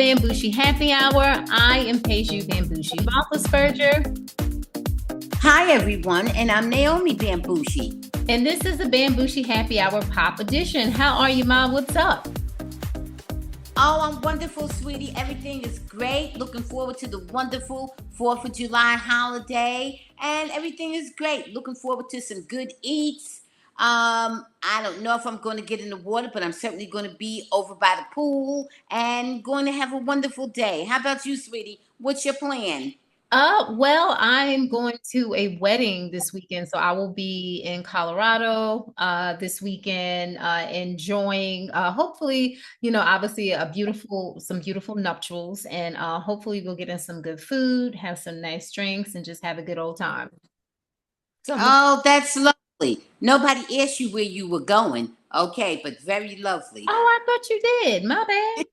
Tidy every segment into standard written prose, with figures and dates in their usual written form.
Bamgboshe Happy Hour. I am Peju Bamgboshe. Rothlisberger. Hi, everyone, and I'm Naomi Bamgboshe. And this is the Bamgboshe Happy Hour Pop Edition. How are you, Ma? What's up? Oh, I'm wonderful, sweetie. Everything is great. Looking forward to the wonderful 4th of July holiday. And everything is great. Looking forward to some good eats. I don't know if I'm going to get in the water, but I'm certainly going to be over by the pool and going to have a wonderful day. How about you, sweetie? What's your plan? Well, I'm going to a wedding this weekend, so I will be in Colorado this weekend, enjoying hopefully, obviously some beautiful nuptials, and hopefully we'll get in some good food, have some nice drinks, and just have a good old time. Oh, that's lovely. Nobody asked you where you were going. Okay, but very lovely. Oh, I thought you did. My bad.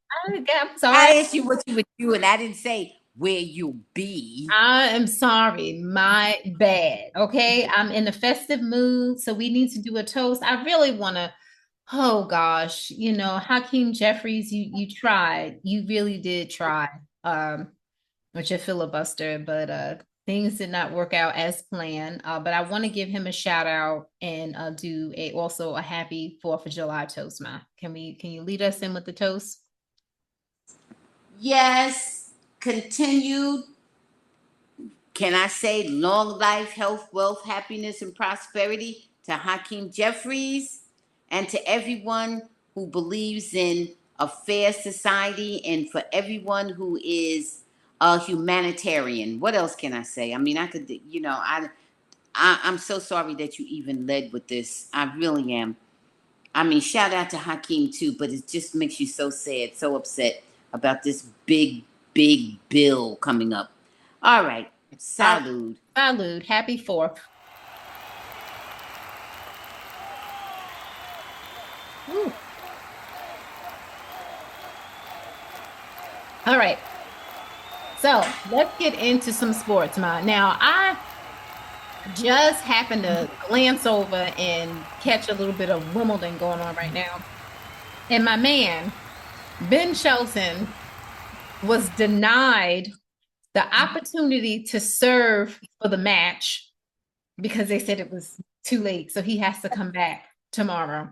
I'm sorry. I asked you what you would do, and I didn't say where you be. I am sorry. My bad. Okay. I'm in a festive mood, so we need to do a toast. I really want to. Oh gosh, Hakeem Jeffries, you tried. You really did try. With your filibuster, but things did not work out as planned. But I want to give him a shout out and do also a happy 4th of July toast, Ma. Can you lead us in with the toast? Yes, continued. Can I say long life, health, wealth, happiness, and prosperity to Hakeem Jeffries and to everyone who believes in a fair society and for everyone who is a humanitarian. What else can I say? I mean, I could, I'm so sorry that you even led with this. I really am. I mean, shout out to Hakeem too, but it just makes you so sad, so upset about this big, big bill coming up. All right. Salud. Salud. Happy 4th. Ooh. All right. So let's get into some sports, Ma. Now, I just happened to glance over and catch a little bit of Wimbledon going on right now. And my man, Ben Shelton, was denied the opportunity to serve for the match because they said it was too late. So he has to come back tomorrow.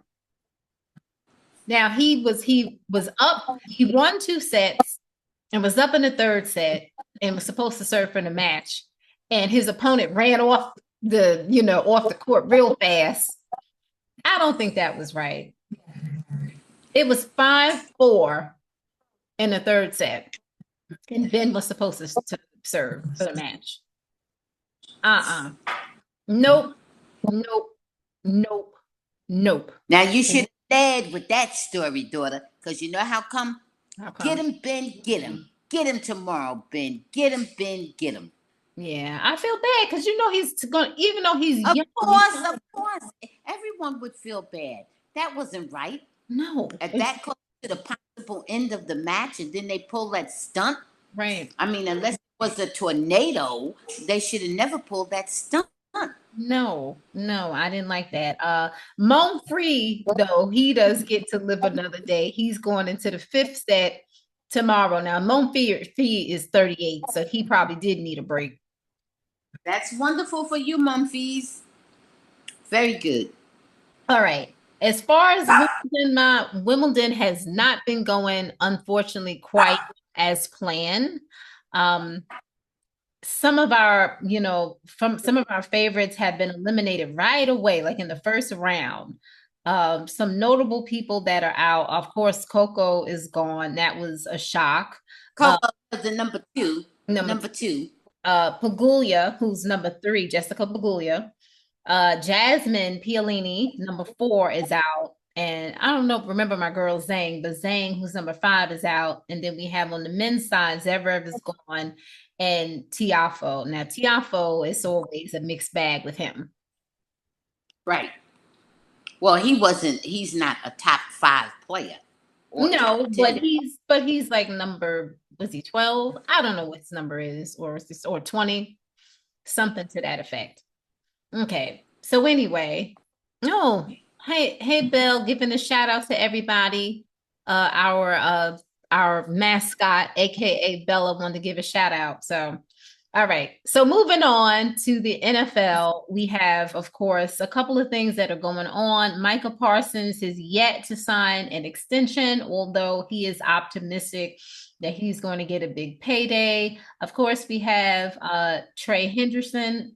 Now he was up, he won 2 sets and was up in the 3rd set and was supposed to serve for the match. And his opponent ran off off the court real fast. I don't think that was right. It was 5-4 in the 3rd set. And Ben was supposed to serve for the match. Nope. Now you should have led with that story, daughter, because you know how come? Get him, Ben, get him. Get him tomorrow, Ben. Get him, Ben, get him. Yeah, I feel bad because he's going, even though he's young. Of course. Everyone would feel bad. That wasn't right. No. At that close to the possible end of the match, and then they pull that stunt. Right. I mean, unless it was a tornado, they should have never pulled that stunt. No, I didn't like that. Monfrey, though, he does get to live another day. He's going into the 5th set tomorrow. Now, Monfrey is 38, so he probably did need a break. That's wonderful for you, Mumfies. Very good. All right. As far as Wimbledon has not been going, unfortunately, quite as planned. Some of our favorites have been eliminated right away, like in the 1st round. Some notable people that are out. Of course, Coco is gone. That was a shock. Coco was the number 2. Number 2. Pagula, who's number 3, Jessica Pagula. Jasmine Pialini, number 4, is out. And I don't know, remember my girl Zhang, but Zhang, who's number 5, is out. And then we have on the men's side, Zverev is gone, and Tiafoe. Now, Tiafoe is always a mixed bag with him. Right. Well, he's not a top 5 player. No, but he's like number, was he 12? I don't know what his number is, or 20, something to that effect. Okay. So anyway, hey Bill, giving a shout out to everybody. Our our mascot, aka Bella, wanted to give a shout out. So, all right. So moving on to the NFL, we have, of course, a couple of things that are going on. Micah Parsons has yet to sign an extension, although he is optimistic that he's going to get a big payday. Of course, we have Trey Hendrickson's.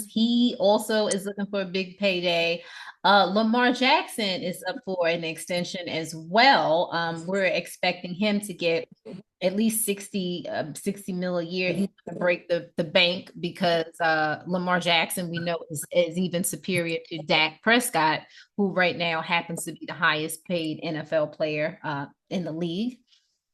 He also is looking for a big payday. Lamar Jackson is up for an extension as well. We're expecting him to get at least 60 mil a year. He's going to break the bank because Lamar Jackson, we know, is even superior to Dak Prescott, who right now happens to be the highest paid NFL player in the league.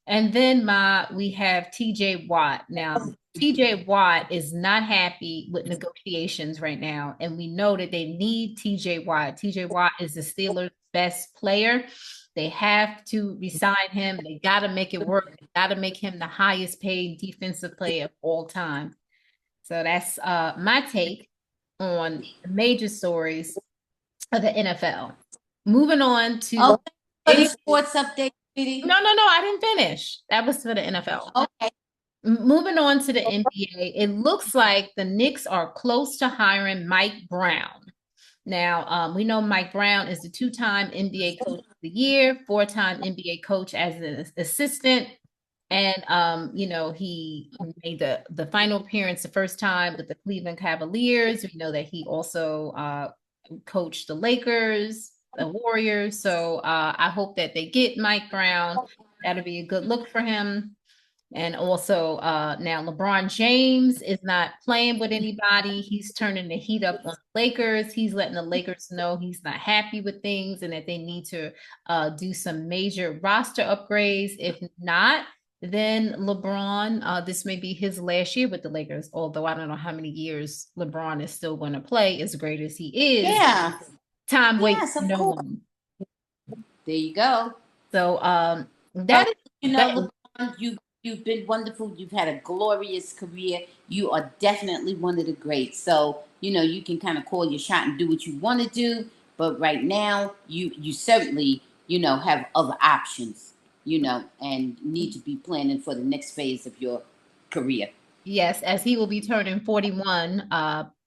And then we have T.J. Watt. Now, T.J. Watt is not happy with negotiations right now, and we know that they need T.J. Watt. T.J. Watt is the Steelers' best player. They have to resign him. They got to make it work. They got to make him the highest paid defensive player of all time. So that's my take on the major stories of the NFL. Moving on to the sports update. No, I didn't finish. That was for the NFL. Okay. Moving on to the NBA, it looks like the Knicks are close to hiring Mike Brown. Now, we know Mike Brown is the two-time NBA Coach of the Year, four-time NBA coach as an assistant. And, he made the final appearance the first time with the Cleveland Cavaliers. We know that he also coached the Lakers, the Warriors. So I hope that they get Mike Brown. That'll be a good look for him. And also now LeBron James is not playing with anybody. He's turning the heat up on the Lakers. He's letting the Lakers know he's not happy with things and that they need to do some major roster upgrades. If not, then LeBron, this may be his last year with the Lakers, although I don't know how many years LeBron is still going to play, as great as he is. Yeah. Time waits for no one. There you go. So LeBron, you've been wonderful. You've had a glorious career. You are definitely one of the greats. So, you can kind of call your shot and do what you want to do. But right now, you certainly, have other options, and need to be planning for the next phase of your career. Yes, as he will be turning 41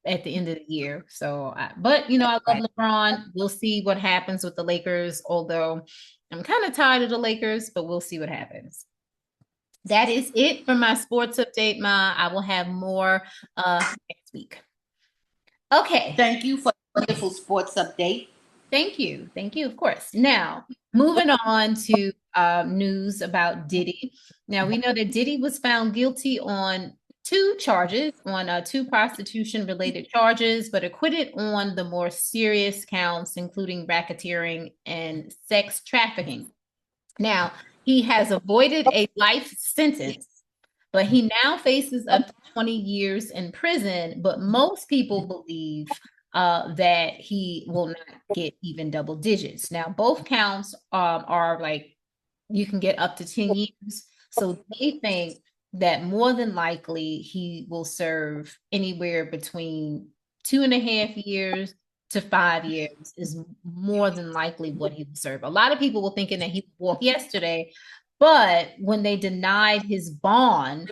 at the end of the year. So, but I love LeBron. We'll see what happens with the Lakers, although I'm kind of tired of the Lakers, but we'll see what happens. That is it for my sports update, Ma. I will have more next week. Okay. Thank you for the wonderful sports update. Thank you. Of course. Now, moving on to news about Diddy. Now, we know that Diddy was found guilty on two prostitution-related charges, but acquitted on the more serious counts, including racketeering and sex trafficking. Now, he has avoided a life sentence, but he now faces up to 20 years in prison. But most people believe that he will not get even double digits. Now, both counts are like you can get up to 10 years. So they think that more than likely he will serve anywhere between 2.5 years to 5 years is more than likely what he will serve. A lot of people were thinking that he would walk yesterday, but when they denied his bond,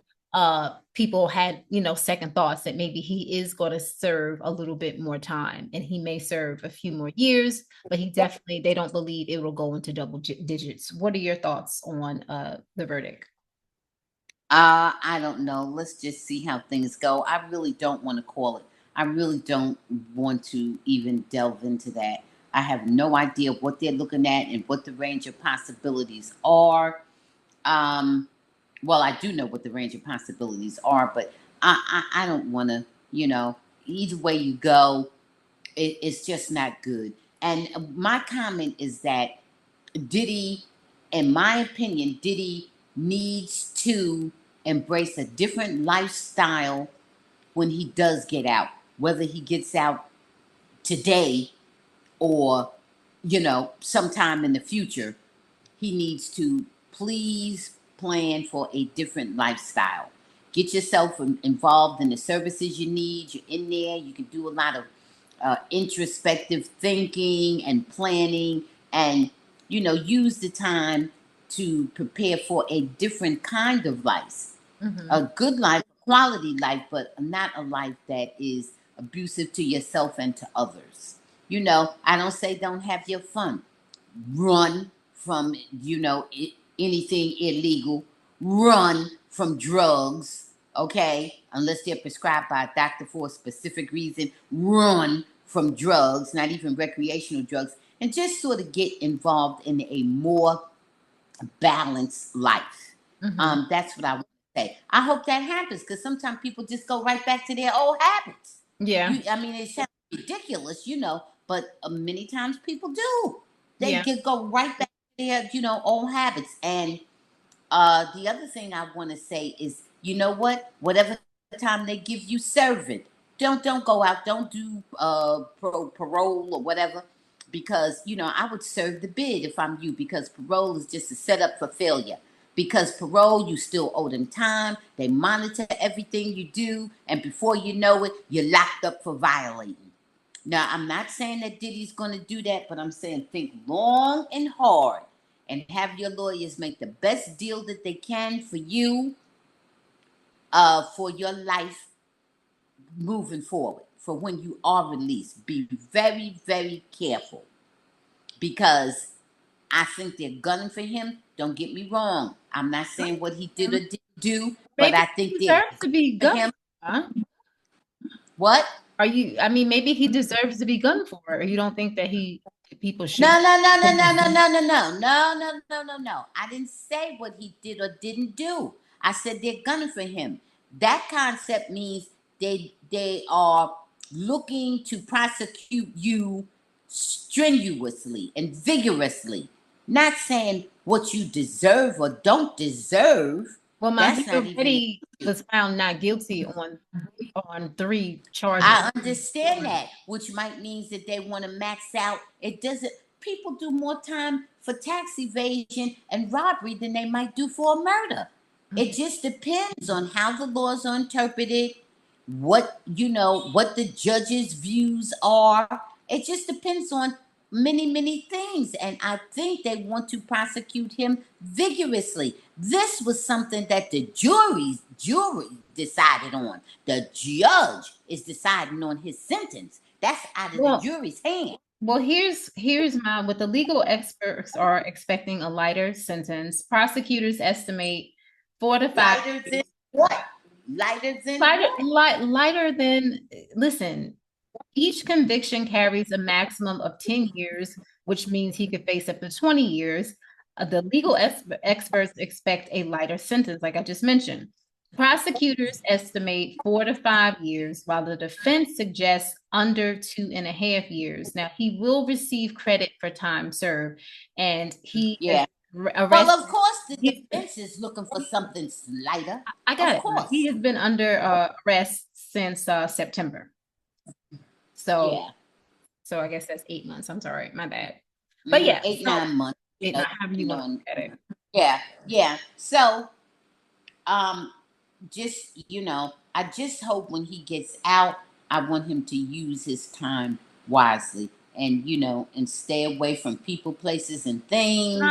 people had, second thoughts that maybe he is going to serve a little bit more time and he may serve a few more years, but they don't believe it will go into double digits. What are your thoughts on the verdict? I don't know. Let's just see how things go. I really don't want to call it. I really don't want to even delve into that. I have no idea what they're looking at and what the range of possibilities are. Well, I do know what the range of possibilities are, but I don't want to, either way you go, it's just not good. And my comment is that Diddy, in my opinion, Diddy needs to embrace a different lifestyle when he does get out, whether he gets out today or, sometime in the future. He needs to please plan for a different lifestyle. Get yourself involved in the services you need. You're in there. You can do a lot of introspective thinking and planning and, use the time to prepare for a different kind of life, Mm-hmm. a good life, quality life, but not a life that is abusive to yourself and to others. I don't say don't have your fun. Run from, anything illegal. Run from drugs, okay? Unless they're prescribed by a doctor for a specific reason. Run from drugs, not even recreational drugs, and just sort of get involved in a more balanced life. Mm-hmm. That's what I want to say. I hope that happens because sometimes people just go right back to their old habits. Yeah. I mean, it sounds ridiculous, but many times people do. They Yeah. can go right back to their, old habits. And the other thing I want to say is, you know what? Whatever time they give you, serve it. Don't go out. Don't do parole or whatever, because I would serve the bid if I'm you, because parole is just a setup for failure. Because parole, you still owe them time. They monitor everything you do, and before you know it, you're locked up for violating. Now, I'm not saying that Diddy's going to do that, but I'm saying think long and hard and have your lawyers make the best deal that they can for you, for your life moving forward, for when you are released. Be very, very careful, because I think they're gunning for him. Don't get me wrong. I'm not saying what he did or didn't do, but Maybe I he think they're deserves to be gunning gunned for him. for. Huh? What? I mean, maybe he deserves to be gunned for. Or you don't think that people No, should? no, no, no, no, no, no, no, no, no, no, no, no, no. I didn't say what he did or didn't do. I said they're gunning for him. That concept means they are looking to prosecute you strenuously and vigorously. Not saying what you deserve or don't deserve. Well, he That's not even what already was found not guilty on 3 charges. I understand that, which might means that they want to max out. It doesn't. People do more time for tax evasion and robbery than they might do for a murder. It just depends on how the laws are interpreted, what the judge's views are. It just depends on many, many things. And I think they want to prosecute him vigorously. This was something that the jury decided on. The judge is deciding on his sentence. That's out of the Well, jury's hand. well, here's my what the legal experts are expecting a lighter sentence. Prosecutors estimate 4 to 5 Lighter than years. what? Lighter than Lighter, what? lighter than, listen, each conviction carries a maximum of 10 years, which means he could face up to 20 years. The legal experts expect a lighter sentence, like I just mentioned. Prosecutors estimate 4 to 5 years, while the defense suggests under 2.5 years. Now, he will receive credit for time served, and he is Yeah. Well, arrested. of course, the defense is looking for something lighter. I got Of it. He course. has been under arrest since September. So, Yeah. so I guess that's 8 months. I'm sorry, my bad. But yeah, 8, so 9 months. 8, 9, however you want to look at it. Yeah, yeah. So, just I just hope when he gets out, I want him to use his time wisely, and and stay away from people, places, and things,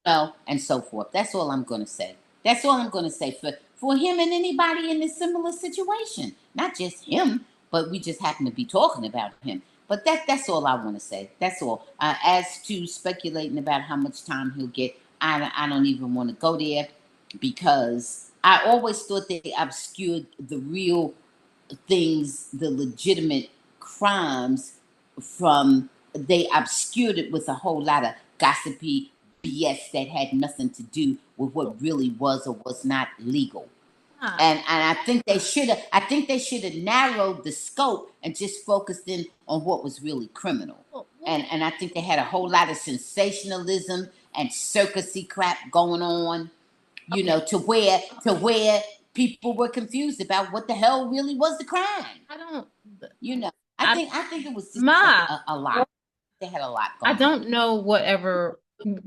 and so forth. That's all I'm gonna say. That's all I'm gonna say for him and anybody in a similar situation. Not just him, but we just happen to be talking about him. But that's all I want to say. That's all. As to speculating about how much time he'll get, I don't even want to go there, because I always thought they obscured the real things, the legitimate crimes, from they obscured it with a whole lot of gossipy BS that had nothing to do with what really was or was not legal. And I think they should have. I think they should have narrowed the scope and just focused in on what was really criminal. And I think they had a whole lot of sensationalism and circusy crap going on, to where people were confused about what the hell really was the crime. I don't. I think it was just Ma, a lot. They had a lot I going on. don't know whatever.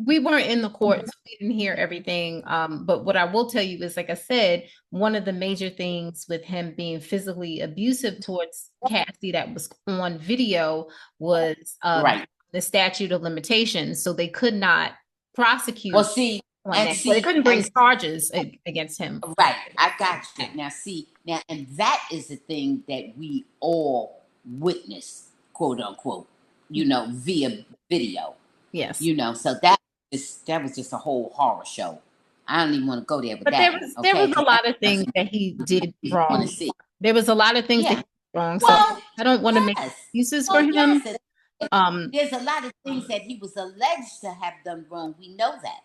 We weren't in the court, so we didn't hear everything. But what I will tell you is, like I said, one of the major things with him being physically abusive towards Cassie that was on video was Right. the statute of limitations. So they could not prosecute. Well, see, and see, they couldn't bring charges against him. Right, I got you. Now, see, and that is the thing that we all witness, quote unquote, via video. Yes. So that was just a whole horror show. I don't even want to go there with but that. There was a lot of things that he did wrong. There was a lot of things that he did wrong. So I don't want to make excuses for him. There's a lot of things that he was alleged to have done wrong. We know that.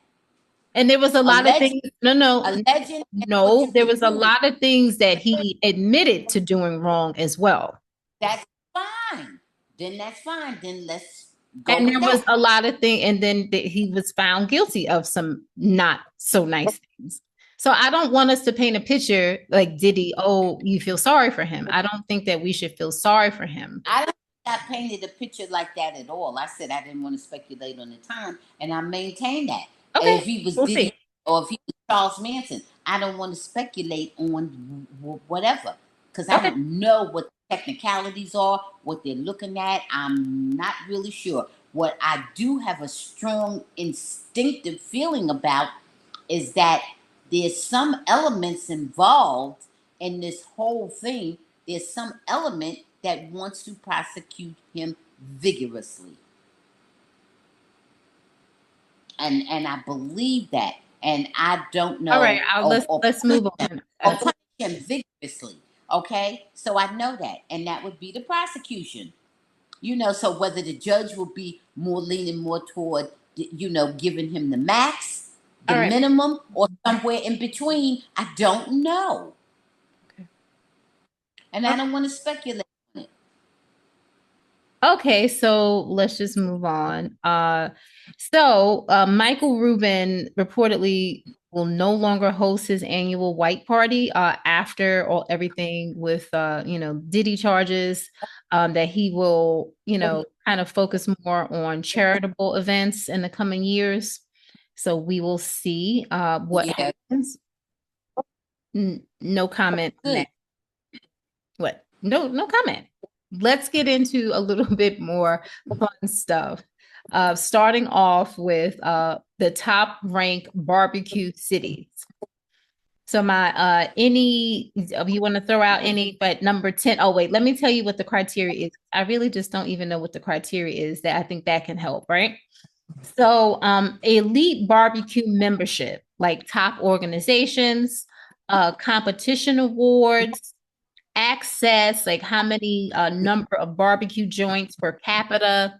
And there was a lot of things. No, there was a lot of things that he admitted to doing wrong as well. That's fine. Then that's fine. Then let's go. And there was a lot of things, and then he was found guilty of some not so nice things. So I don't want us to paint a picture like Diddy. Oh, you feel sorry for him. I don't think that we should feel sorry for him. I don't think I painted a picture like that at all. I said I didn't want to speculate on the time, and I maintain that. Okay. If he was Diddy or if he was Charles Manson, I don't want to speculate on whatever because I don't know what the technicalities are, what they're looking at. I'm not really sure. What I do have a strong instinctive feeling about is that there's some elements involved in this whole thing. There's some element that wants to prosecute him vigorously. And I believe that. And I don't know. All right, let's move on. Or punish him vigorously. Okay? So I know that. And that would be the prosecution. So whether the judge will be leaning more toward, giving him the max, the minimum, or somewhere in between, I don't know. Okay. And I don't want to speculate on it. Okay, so let's just move on. Michael Rubin reportedly will no longer host his annual white party after everything with Diddy charges. That he will kind of focus more on charitable events in the coming years. So we will see what happens. No comment. What? No comment. Let's get into a little bit more fun stuff. Starting off with the top ranked barbecue cities. So any of you want to throw out any, but number 10. Oh, wait, let me tell you what the criteria is. I really just don't even know what the criteria is that I think that can help, right? So elite barbecue membership, like top organizations, competition awards, access, like how many number of barbecue joints per capita,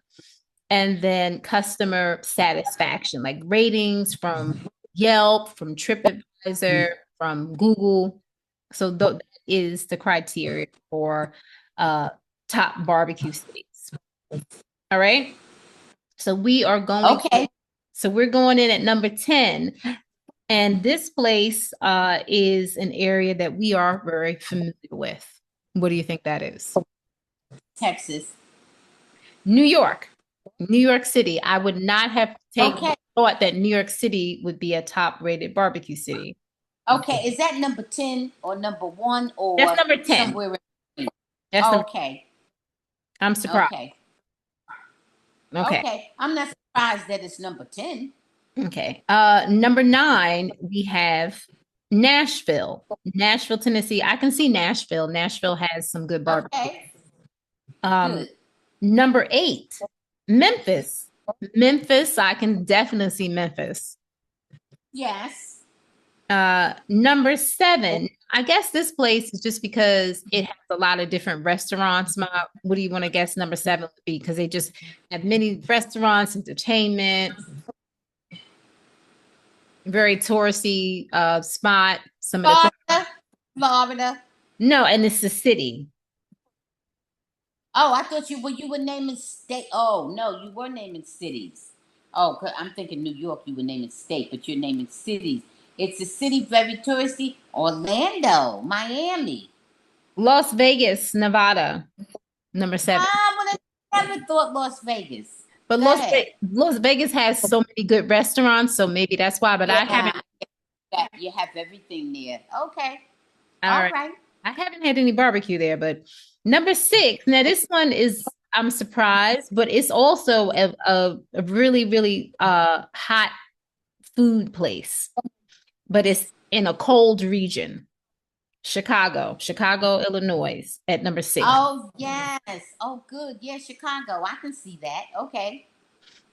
and then customer satisfaction, like ratings from Yelp, from TripAdvisor, from Google. So that is the criteria for top barbecue cities. All right. So we are going. Okay. So we're going in at number 10. And this place is an area that we are very familiar with. What do you think that is? Texas. New York City. I would not have thought that New York City would be a top rated barbecue city. Okay. Is that number 10 or number 1 or that's number 10? Somewhere in okay. I'm surprised. Okay. I'm not surprised that it's number 10. Okay. Number 9, we have Nashville, Tennessee. I can see Nashville. Nashville has some good barbecue. Okay. Number 8, Memphis. I can definitely see Memphis. Yes. Number 7, I guess this place is just because it has a lot of different restaurants. What do you want to guess number 7 would be? Because they just have many restaurants, entertainment, very touristy spot. Florida. No, and it's the city. Oh, I thought you were naming state. Oh, no, you were naming cities. Oh, I'm thinking New York, you were naming state, but you're naming cities. It's a city very touristy. Orlando, Miami. Las Vegas, Nevada, number 7. I never thought Las Vegas. But Las Vegas has so many good restaurants, so maybe that's why. But I haven't. You have everything there. Okay. All right. I haven't had any barbecue there, but number 6. Now this one is, I'm surprised, but it's also a really, really hot food place, but it's in a cold region. Chicago, Illinois at number 6. Oh, yes. Oh, good. Yeah, Chicago. I can see that. Okay.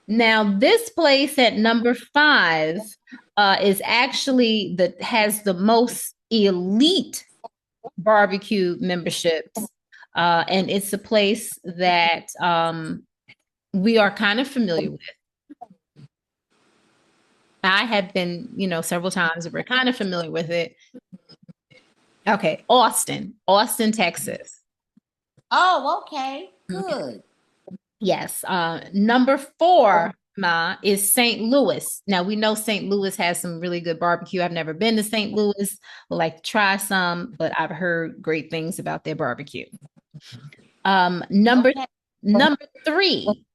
Now, this place at number 5 is actually has the most elite barbecue memberships. And it's a place that we are kind of familiar with. I have been, several times. We're kind of familiar with it. Okay, Austin, Texas. Oh, okay. Good. Yes. Number 4, Ma, is St. Louis. Now we know St. Louis has some really good barbecue. I've never been to St. Louis. Would like to try some, but I've heard great things about their barbecue. Number 3,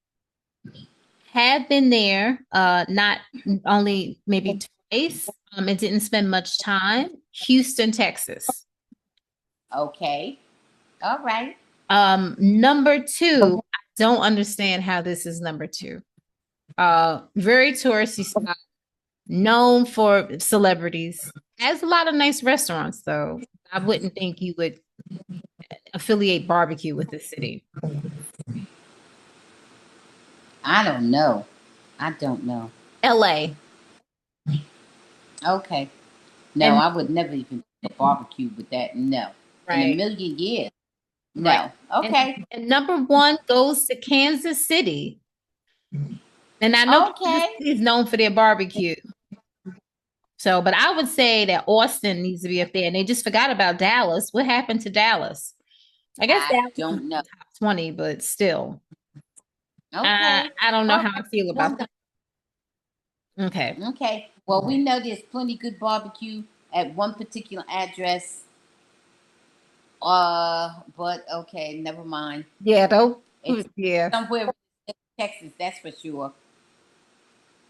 have been there, not only maybe twice. It didn't spend much time. Houston, Texas. Okay. All right. Number 2, I don't understand how this is number 2. Very touristy spot, known for celebrities. Has a lot of nice restaurants, though. I wouldn't think you would affiliate barbecue with the city. I don't know. LA. Okay. No, I would never even barbecue with that. No. Right. In a million years. No. Right. Okay. And number 1 goes to Kansas City. And I know Kansas City is known for their barbecue. So, but I would say that Austin needs to be up there. And they just forgot about Dallas. What happened to Dallas? I guess Dallas don't know. Top 20, but still. Okay. I don't know how I feel about that. Okay. Okay. Well, we know there's plenty good barbecue at one particular address. But okay, never mind. Yeah, though. Yeah. Somewhere in Texas, that's for sure.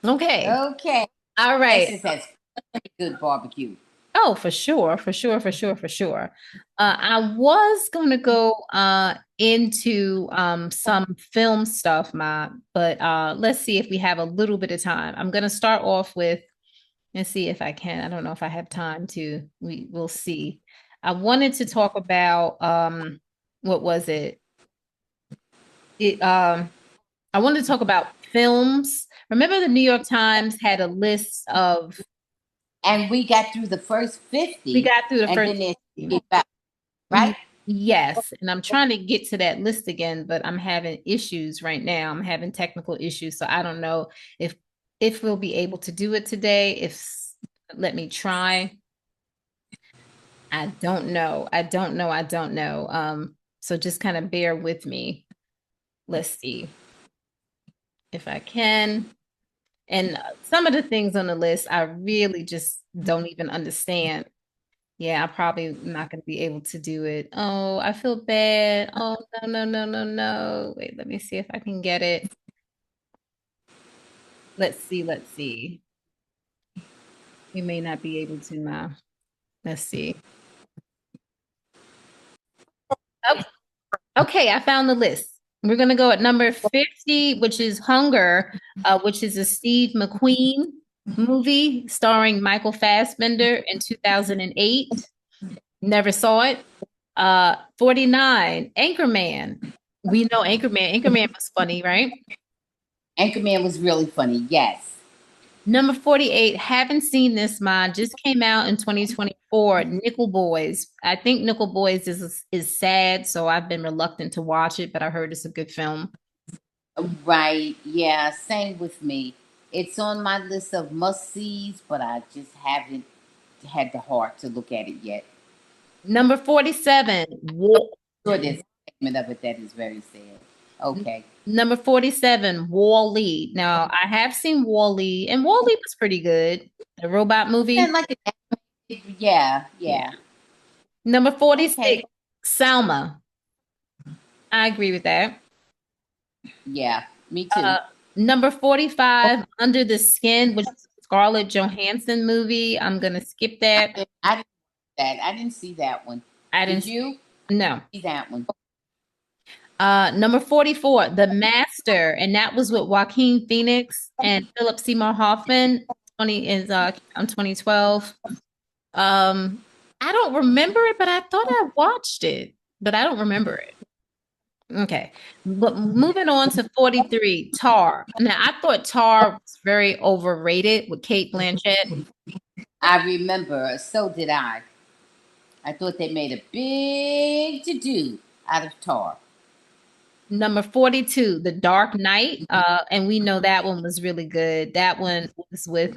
Okay. Okay. All right. Texas has good barbecue. Oh, for sure. I was gonna go into some film stuff, but let's see if we have a little bit of time. I'm gonna start off with, and see if I can. I don't know if I have time to. We'll see. I wanted to talk about what was it? I wanted to talk about films. Remember, the New York Times had a list of, and we got through the first 50. We got through the first 50, right? Yes, and I'm trying to get to that list again, but I'm having issues right now. I'm having technical issues, so I don't know if we'll be able to do it today. Let me try. I don't know. So just kind of bear with me. Let's see if I can. And some of the things on the list, I really just don't even understand. Yeah, I'm probably not going to be able to do it. Oh, I feel bad. Oh, no. Wait, let me see if I can get it. Let's see. We may not be able to now. Let's see. Okay, I found the list. We're going to go at number 50, which is Hunger, which is a Steve McQueen movie starring Michael Fassbender in 2008. Never saw it. 49, Anchorman. We know Anchorman. Anchorman was funny, right? Anchorman was really funny, yes. Number 48, haven't seen this, just came out in 2024, Nickel Boys. I think Nickel Boys is sad, so I've been reluctant to watch it, but I heard it's a good film. Right, yeah, same with me. It's on my list of must-sees, but I just haven't had the heart to look at it yet. Number 47, there's a segment of it that is very sad. Okay. Number 47, Wall-E. Now, I have seen Wall-E, and Wall-E was pretty good. The robot movie. Yeah. Number 46, Selma. I agree with that. Yeah, me too. Number 45, Under the Skin, which is a Scarlett Johansson movie. I'm going to skip that. I didn't see that one. Did you? No. See that one. Number 44, The Master, and that was with Joaquin Phoenix and Philip Seymour Hoffman. 2012. I don't remember it, but I thought I watched it, but I don't remember it. Okay. But moving on to 43, Tar. Now, I thought Tar was very overrated with Cate Blanchett. I remember. So did I. I thought they made a big to-do out of Tar. Number 42, The Dark Knight. And we know that one was really good. That one was with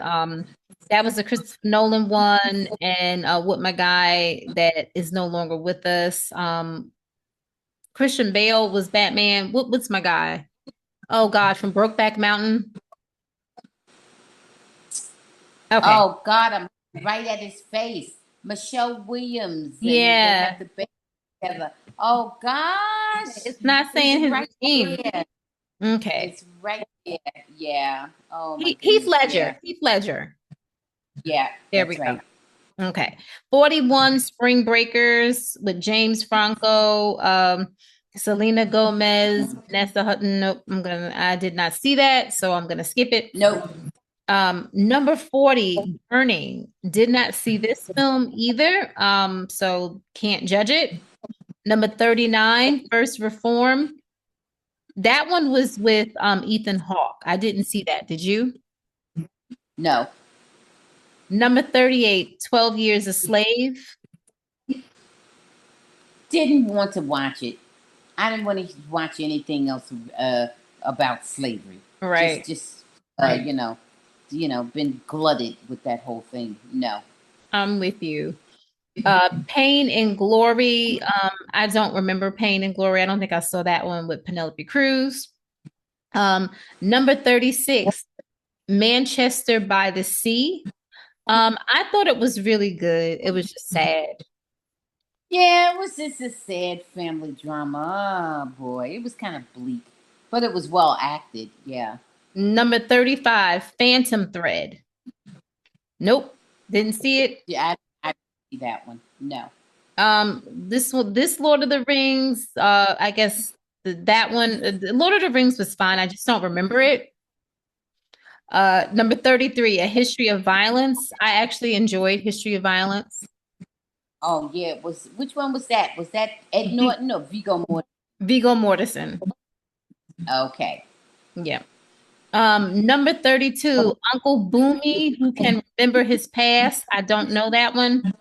that was the Christopher Nolan one, and with my guy that is no longer with us. Christian Bale was Batman. What's my guy? Oh God, from Brokeback Mountain. Okay. Oh God, I'm right at his face. Michelle Williams. And they Yeah. have the baby together. Oh gosh. It's not saying his right name. there. Okay. It's right there. Yeah. Oh my Heath goodness. Ledger. Yeah. Heath Ledger. Yeah. There we go. Okay. 41, Spring Breakers with James Franco, Selena Gomez, Vanessa Hutton. Nope, I did not see that, so I'm gonna skip it. Nope. Number 40, Burning. Did not see this film either, so can't judge it. Number 39, First Reform. That one was with Ethan Hawke. I didn't see that. Did you? No. Number 38, 12 Years a Slave. Didn't want to watch it. I didn't want to watch anything else about slavery. Right. Just been glutted with that whole thing. No. I'm with you. Pain and Glory. I don't remember Pain and Glory. I don't think I saw that one with Penelope Cruz. Number 36, Manchester by the Sea. I thought it was really good. It was just sad. Yeah, it was just a sad family drama. Oh boy, it was kind of bleak, but it was well acted. Yeah. Number 35, Phantom Thread. Nope, didn't see it. Yeah, I didn't see that one. No. This Lord of the Rings. I guess that one. Lord of the Rings was fine. I just don't remember it. Number 33, A History of Violence. I actually enjoyed History of Violence. Oh yeah, it was. Which one was that? Was that Ed Norton or Viggo Mortensen? Viggo Mortensen. Okay. Yeah. Number 32, Uncle Boomy, Who Can Remember His Past. I don't know that one.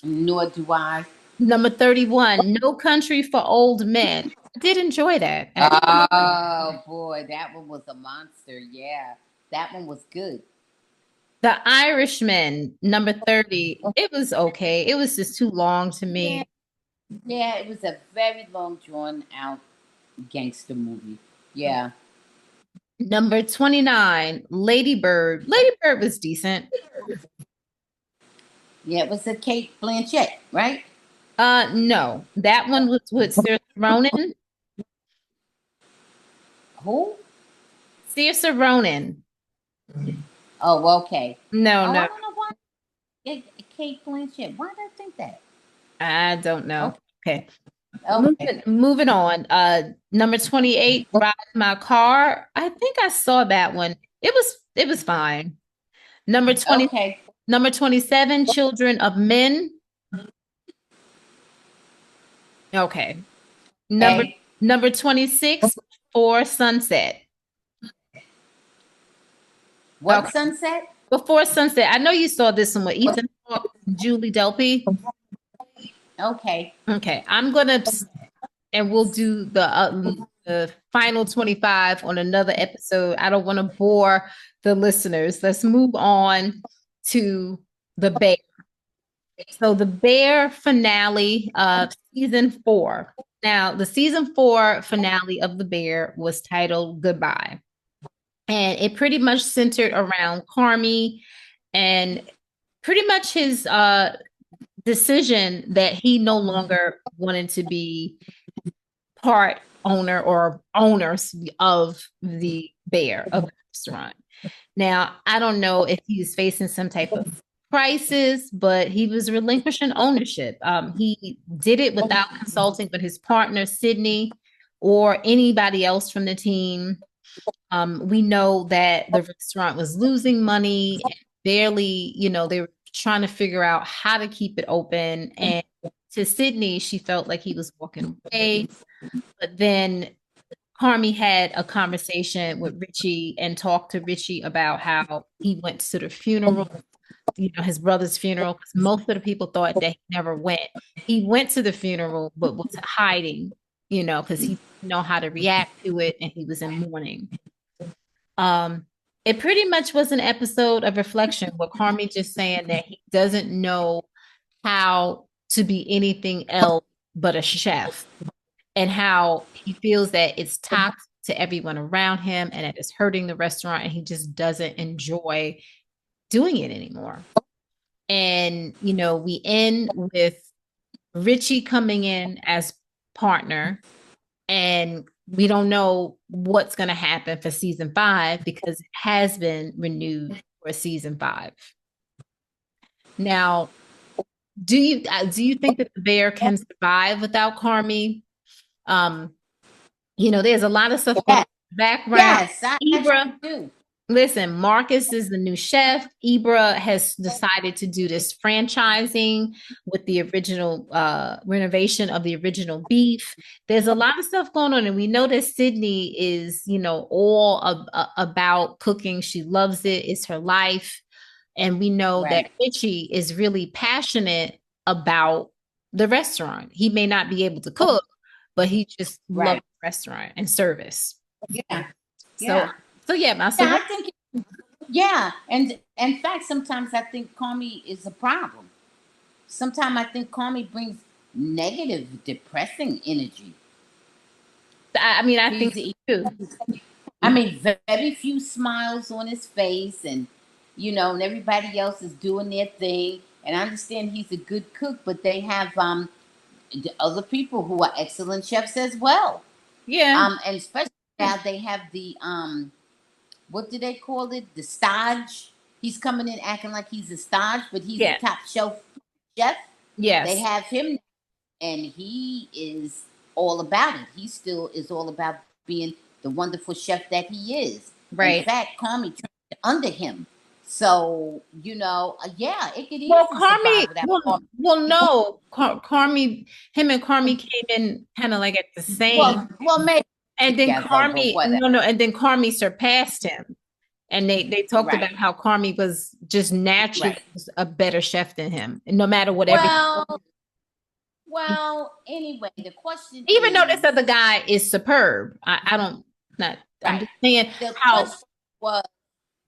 Nor do I. Number 31, No Country for Old Men. I did enjoy that. Oh boy, that one was a monster. Yeah, that one was good. The Irishman, number 30. It was okay. It was just too long to me. Yeah, it was a very long, drawn out gangster movie. Yeah. Number 29, Lady Bird. Lady Bird was decent. Yeah, it was a Cate Blanchett, right? No. That one was with Saoirse Ronan. Who? Saoirse Ronan. Oh, okay. No. I don't know why. Cate Blanchett. Why did I think that? I don't know. Okay. Okay. Moving on. Number 28, Ride My Car. I think I saw that one. It was fine. Number 20. Okay. Number 27, Children of Men. Okay. Number 26, Before Sunset. What sunset? Before Sunset. I know you saw this one with Ethan Hawke, Julie Delpy. Okay. Okay. And we'll do the final 25 on another episode. I don't want to bore the listeners. Let's move on to The Bear. So The Bear finale of season 4. Now, the season 4 finale of The Bear was titled Goodbye. And it pretty much centered around Carmy and pretty much his decision that he no longer wanted to be part owner or owners of the Bear, of the restaurant. Now, I don't know if he's facing some type of crisis, but he was relinquishing ownership. He did it without consulting with his partner, Sydney, or anybody else from the team. We know that the restaurant was losing money and barely, they were trying to figure out how to keep it open. And to Sydney, she felt like he was walking away. But then Carmy had a conversation with Richie and talked to Richie about how he went to the funeral, his brother's funeral, because most of the people thought that he never went. He went to the funeral, but was hiding, because he didn't know how to react to it and he was in mourning. It pretty much was an episode of reflection with Carmy just saying that he doesn't know how to be anything else but a chef, and how he feels that it's toxic to everyone around him and it is hurting the restaurant and he just doesn't enjoy doing it anymore. And, we end with Richie coming in as partner, and we don't know what's going to happen for season 5 because it has been renewed for season 5. Now, do you think that the bear can survive without Carmy? There's a lot of stuff going on in the background. Yes, I do. Listen, Marcus is the new chef. Ibra has decided to do this franchising with the original renovation of the original beef. There's a lot of stuff going on, and we know that Sydney is, all about cooking. She loves it. It's her life. And we know that Richie is really passionate about the restaurant. He may not be able to cook, but he just loves the restaurant and service. Yeah. So yeah, I think, and in fact, sometimes I think Carmy is a problem. Sometimes I think Carmy brings negative, depressing energy. I think too. Very few smiles on his face, and and everybody else is doing their thing. And I understand he's a good cook, but they have other people who are excellent chefs as well. Yeah. And especially now they have the what do they call it? The stage. He's coming in acting like he's a stage, but he's a top shelf chef. Yes. They have him, and he is all about it. He still is all about being the wonderful chef that he is. Right. In fact, Carmy trained under him. So, it could easily Carmy, no. Carmy, him and Carmy came in kind of like at the same. Well, maybe. And then Carmy surpassed him. And they talked about how Carmy was just naturally a better chef than him, no matter whatever. Well, anyway, the question even though this other guy is superb, I'm just saying how. Was,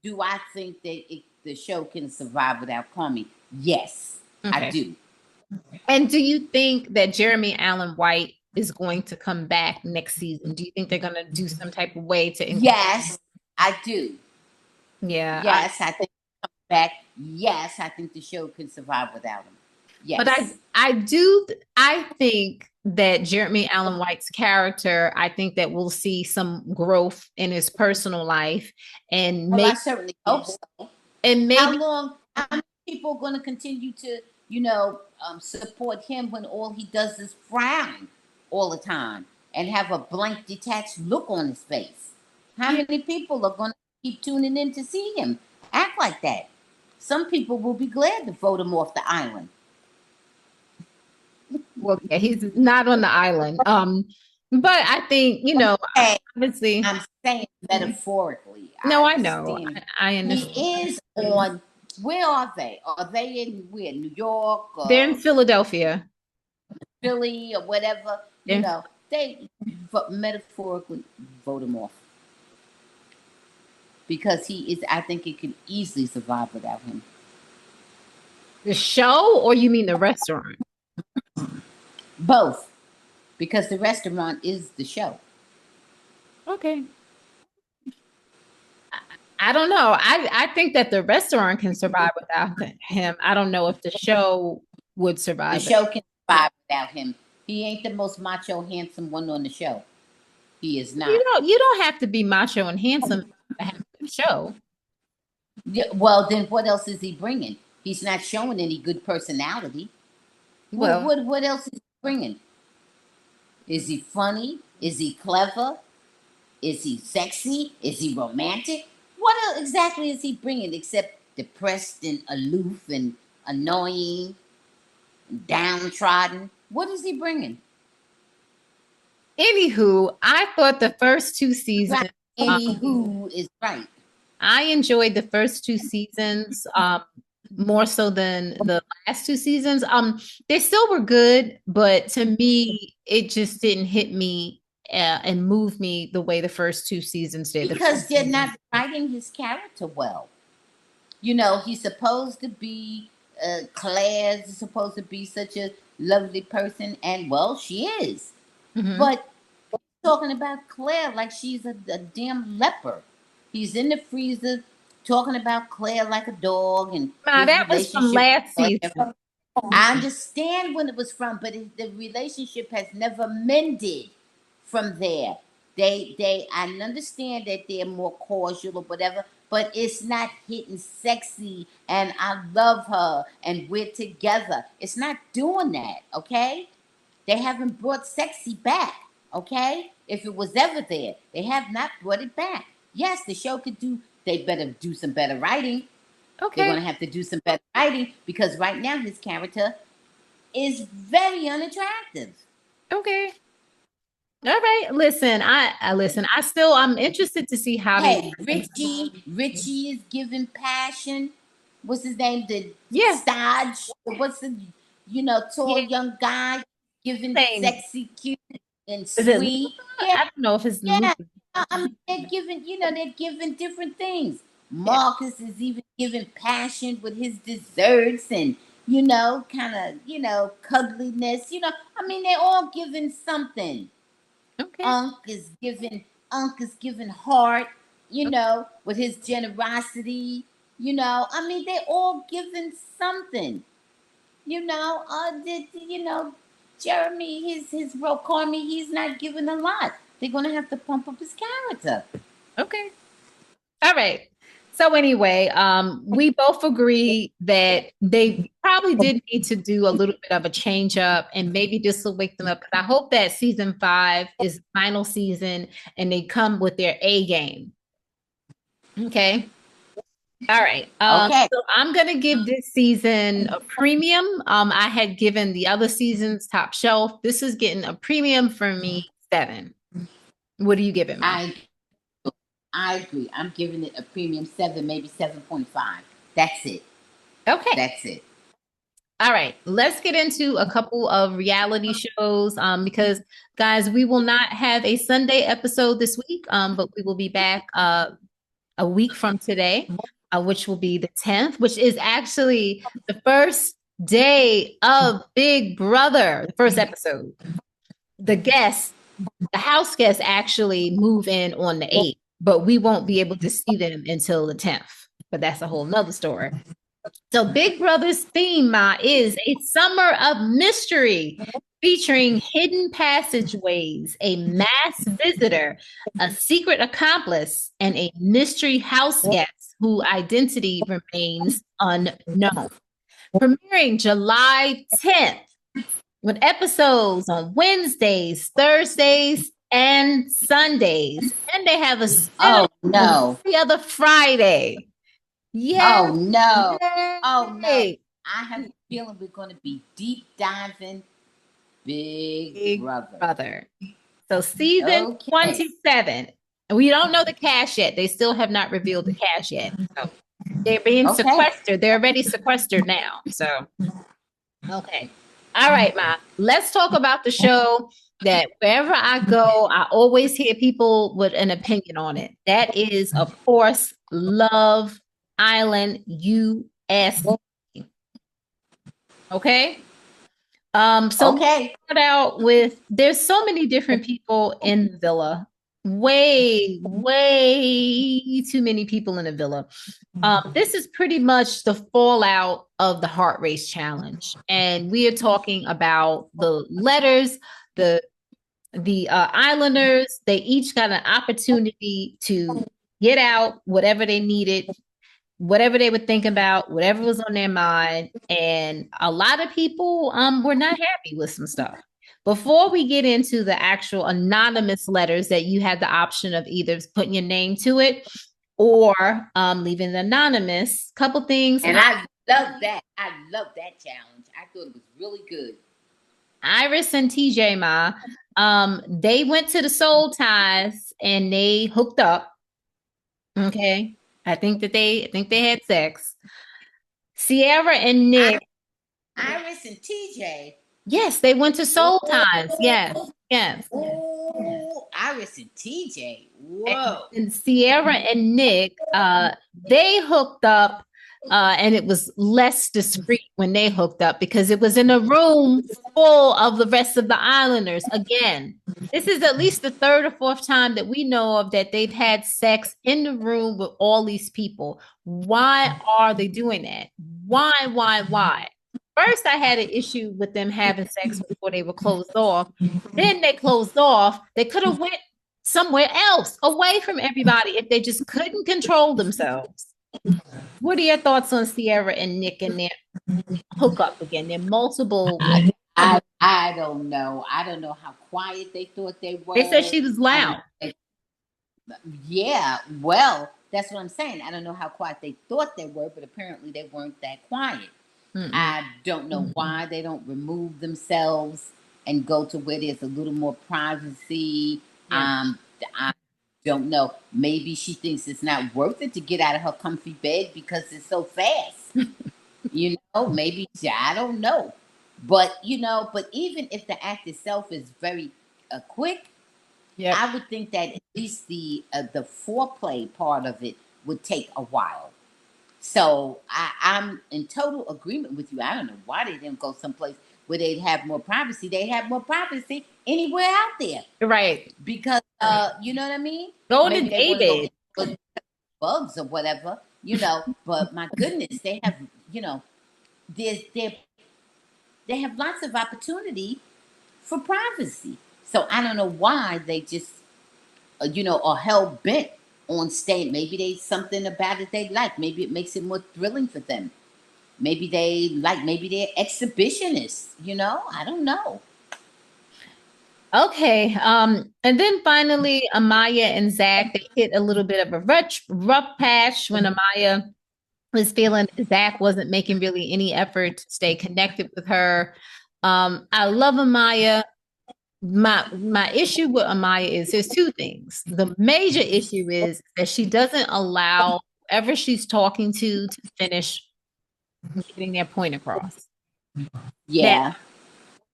do I think that the show can survive without Carmy? Yes, I do. And do you think that Jeremy Allen White is going to come back next season? Do you think they're going to do some type of way to? Yes, I do. Yeah. Yes, I think he'll come back. Yes, I think the show can survive without him. Yes. But I think that Jeremy Allen White's character, I think that we'll see some growth in his personal life. And I certainly hope so. And maybe how many people are going to continue to, support him when all he does is frown all the time and have a blank, detached look on his face? How many people are going to keep tuning in to see him act like that? Some people will be glad to vote him off the island. Well, yeah, he's not on the island. But I think, obviously. I'm saying metaphorically. No, I know. I understand. He is on, where are they? Are they in New York? They're in Philadelphia. Philly or whatever. They metaphorically vote him off. Because he is, I think it could easily survive without him. The show, or you mean the restaurant? Both, because the restaurant is the show. Okay. I don't know. I think that the restaurant can survive without him. I don't know if the show would survive. The show can survive without him. He ain't the most macho, handsome one on the show. He is not. You don't have to be macho and handsome to have a show. Yeah, well, then what else is he bringing? He's not showing any good personality. Well, what else is he bringing? Is he funny? Is he clever? Is he sexy? Is he romantic? What exactly is he bringing except depressed and aloof and annoying and downtrodden? What is he bringing? Anywho, I thought the first two seasons. Right. Anywho is right. I enjoyed the first two seasons more so than the last two seasons. They still were good, but to me, it just didn't hit me and move me the way the first two seasons did. Because they're not writing his character well. You know, he's supposed to be Claire's supposed to be such a lovely person, and well, she is. Mm-hmm. But talking about Claire like she's a damn leper. He's in the freezer talking about Claire like a dog, and that was from last season. I understand when it was from, but the relationship has never mended from there. I understand that they're more cordial or whatever, but it's not hitting sexy and I love her and we're together. It's not doing that, okay? They haven't brought sexy back, okay? If it was ever there, they have not brought it back. Yes, the show could do, they better do some better writing. Okay. They're going to have to do some better writing because right now his character is very unattractive. Okay. All right. Listen, I'm interested to see how Richie is giving passion. What's his name? Stage. What's the tall young guy giving sexy, cute, and sweet. I don't know if it's they're giving different things. Marcus is even giving passion with his desserts and kind of cuddliness. They're all giving something. Okay. Unc is giving heart, with his generosity. They're all giving something. Jeremy, his role, Carmy, he's not giving a lot. They're gonna have to pump up his character. Okay. All right. So anyway, we both agree that they probably did need to do a little bit of a change up, and maybe this will wake them up. I hope that season 5 is the final season and they come with their A game. Okay. All right. Okay. So I'm gonna give this season a premium. I had given the other seasons top shelf. This is getting a premium for me, 7. What are you giving me? I agree. I'm giving it a premium 7, maybe 7.5. That's it. Okay. That's it. All right. Let's get into a couple of reality shows because, guys, we will not have a Sunday episode this week, but we will be back a week from today, which will be the 10th, which is actually the first day of Big Brother, the first episode. The house guests actually move in on the 8th. But we won't be able to see them until the 10th. But that's a whole nother story. So Big Brother's theme is a summer of mystery featuring hidden passageways, a mass visitor, a secret accomplice, and a mystery house guest whose identity remains unknown. Premiering July 10th with episodes on Wednesdays, Thursdays, and Sundays, and they have every other Friday. Yeah. Oh no. I have a feeling we're going to be deep diving Big Brother. So season 27, and we don't know the cast yet. They still have not revealed the cast yet. So they're being sequestered. They're already sequestered now. So okay. All right, Ma. Let's talk about the show that wherever I go, I always hear people with an opinion on it. That is, of course, Love Island USA. Okay? Start out with, there's so many different people in the villa. Way too many people in the villa. This is pretty much the fallout of the Heart Race Challenge. And we are talking about the letters, the Islanders. They each got an opportunity to get out whatever they needed, whatever they were thinking about, whatever was on their mind. And a lot of people were not happy with some stuff. Before we get into the actual anonymous letters that you had the option of either putting your name to it or leaving it anonymous, couple things. And I love that. I love that challenge. I thought it was really good. Iris and TJ, they went to the Soul Ties and they hooked up. Okay. I think they had sex. Sierra and Nick. Iris and TJ. Yes, they went to Soul Ties. Yes. Oh, Iris and TJ. Whoa. And Sierra and Nick, they hooked up, and it was less discreet when they hooked up because it was in a room full of the rest of the Islanders. Again, this is at least the third or fourth time that we know of that they've had sex in the room with all these people. Why are they doing that? Why? First, I had an issue with them having sex before they were closed off. Then they closed off. They could have went somewhere else, away from everybody, if they just couldn't control themselves. What are your thoughts on Sierra and Nick and their hookup again? They're multiple. I don't know. I don't know how quiet they thought they were. They said she was loud. Yeah, well, that's what I'm saying. I don't know how quiet they thought they were, but apparently they weren't that quiet. I don't know why they don't remove themselves and go to where there's a little more privacy. Yeah. I don't know. Maybe she thinks it's not worth it to get out of her comfy bed because it's so fast. Maybe, I don't know. But, but even if the act itself is very quick, I would think that at least the foreplay part of it would take a while. So I'm in total agreement with you. I don't know why they didn't go someplace where they'd have more privacy. They have more privacy anywhere out there. Right. Because, you know what I mean? Go to David. Bugs or whatever, but my goodness, they have, they have lots of opportunity for privacy. So I don't know why they just, are hell bent on staying. Maybe there's something about it they like. Maybe it makes it more thrilling for them. Maybe maybe they're exhibitionists, I don't know. Okay. And then finally, Amaya and Zach, they hit a little bit of a rough patch when Amaya was feeling Zach wasn't making really any effort to stay connected with her. I love Amaya. My issue with Amaya is there's two things. The major issue is that she doesn't allow whoever she's talking to finish getting their point across. Yeah.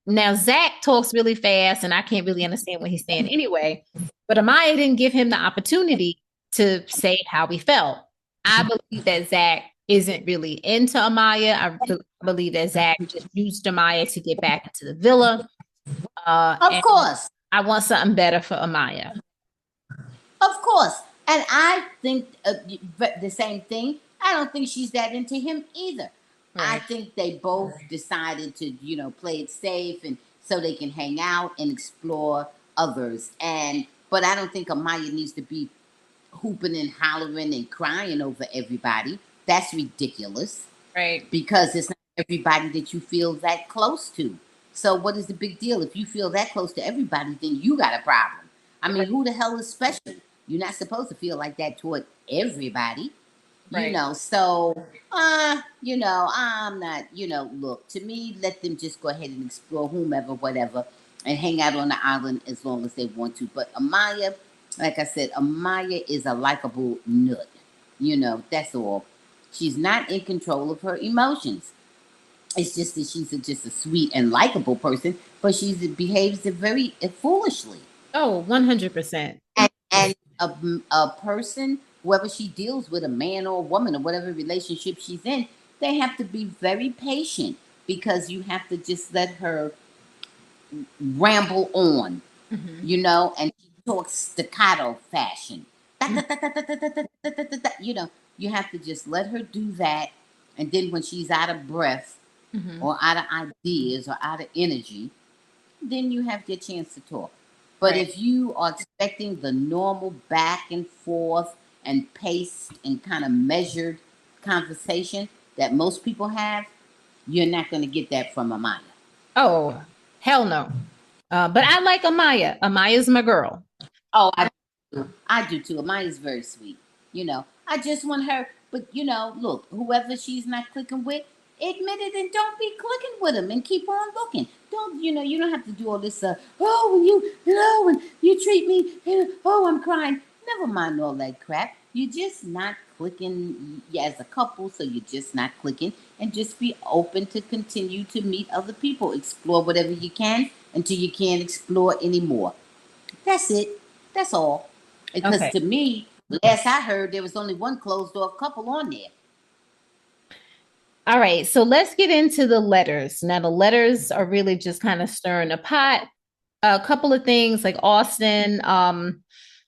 Now Zach talks really fast, and I can't really understand what he's saying anyway. But Amaya didn't give him the opportunity to say how he felt. I believe that Zach isn't really into Amaya. I believe that Zach just used Amaya to get back into the villa. Of course. I want something better for Amaya. Of course. And I think the same thing. I don't think she's that into him either. Right. I think they both decided to, play it safe and so they can hang out and explore others. But I don't think Amaya needs to be hooping and hollering and crying over everybody. That's ridiculous. Right. Because it's not everybody that you feel that close to. So what is the big deal? If you feel that close to everybody, then you got a problem. I mean, who the hell is special? You're not supposed to feel like that toward everybody. Right. So, I'm not, look, to me, let them just go ahead and explore whomever, whatever, and hang out on the island as long as they want to. But Amaya, like I said, Amaya is a likable nut. That's all. She's not in control of her emotions. It's just that she's just a sweet and likable person, but she behaves very foolishly. Oh, 100%. And a person, whoever she deals with, a man or a woman or whatever relationship she's in, they have to be very patient because you have to just let her ramble on, and she talks staccato fashion. You have to just let her do that. And then when she's out of breath or out of ideas or out of energy, then you have your chance to talk. But if you are expecting the normal back and forth and paced and kind of measured conversation that most people have, you're not going to get that from Amaya. Oh, hell no. But I like Amaya. Amaya's my girl. Oh, I do too. Amaya's very sweet. You know, I just want her. But you know, look, whoever she's not clicking with, admit it and don't be clicking with them and keep on looking. Don't you know? You don't have to do all this. Oh, when you know, when you treat me, oh, I'm crying. Never mind all that crap. You're just not clicking as a couple, so you're just not clicking, and just be open to continue to meet other people, explore whatever you can until you can't explore anymore. That's it. That's all. Because Okay. to me, last I heard, there was only one closed door couple on there. All right. So let's get into the letters. Now, the letters are really just kind of stirring the pot. A couple of things like Austin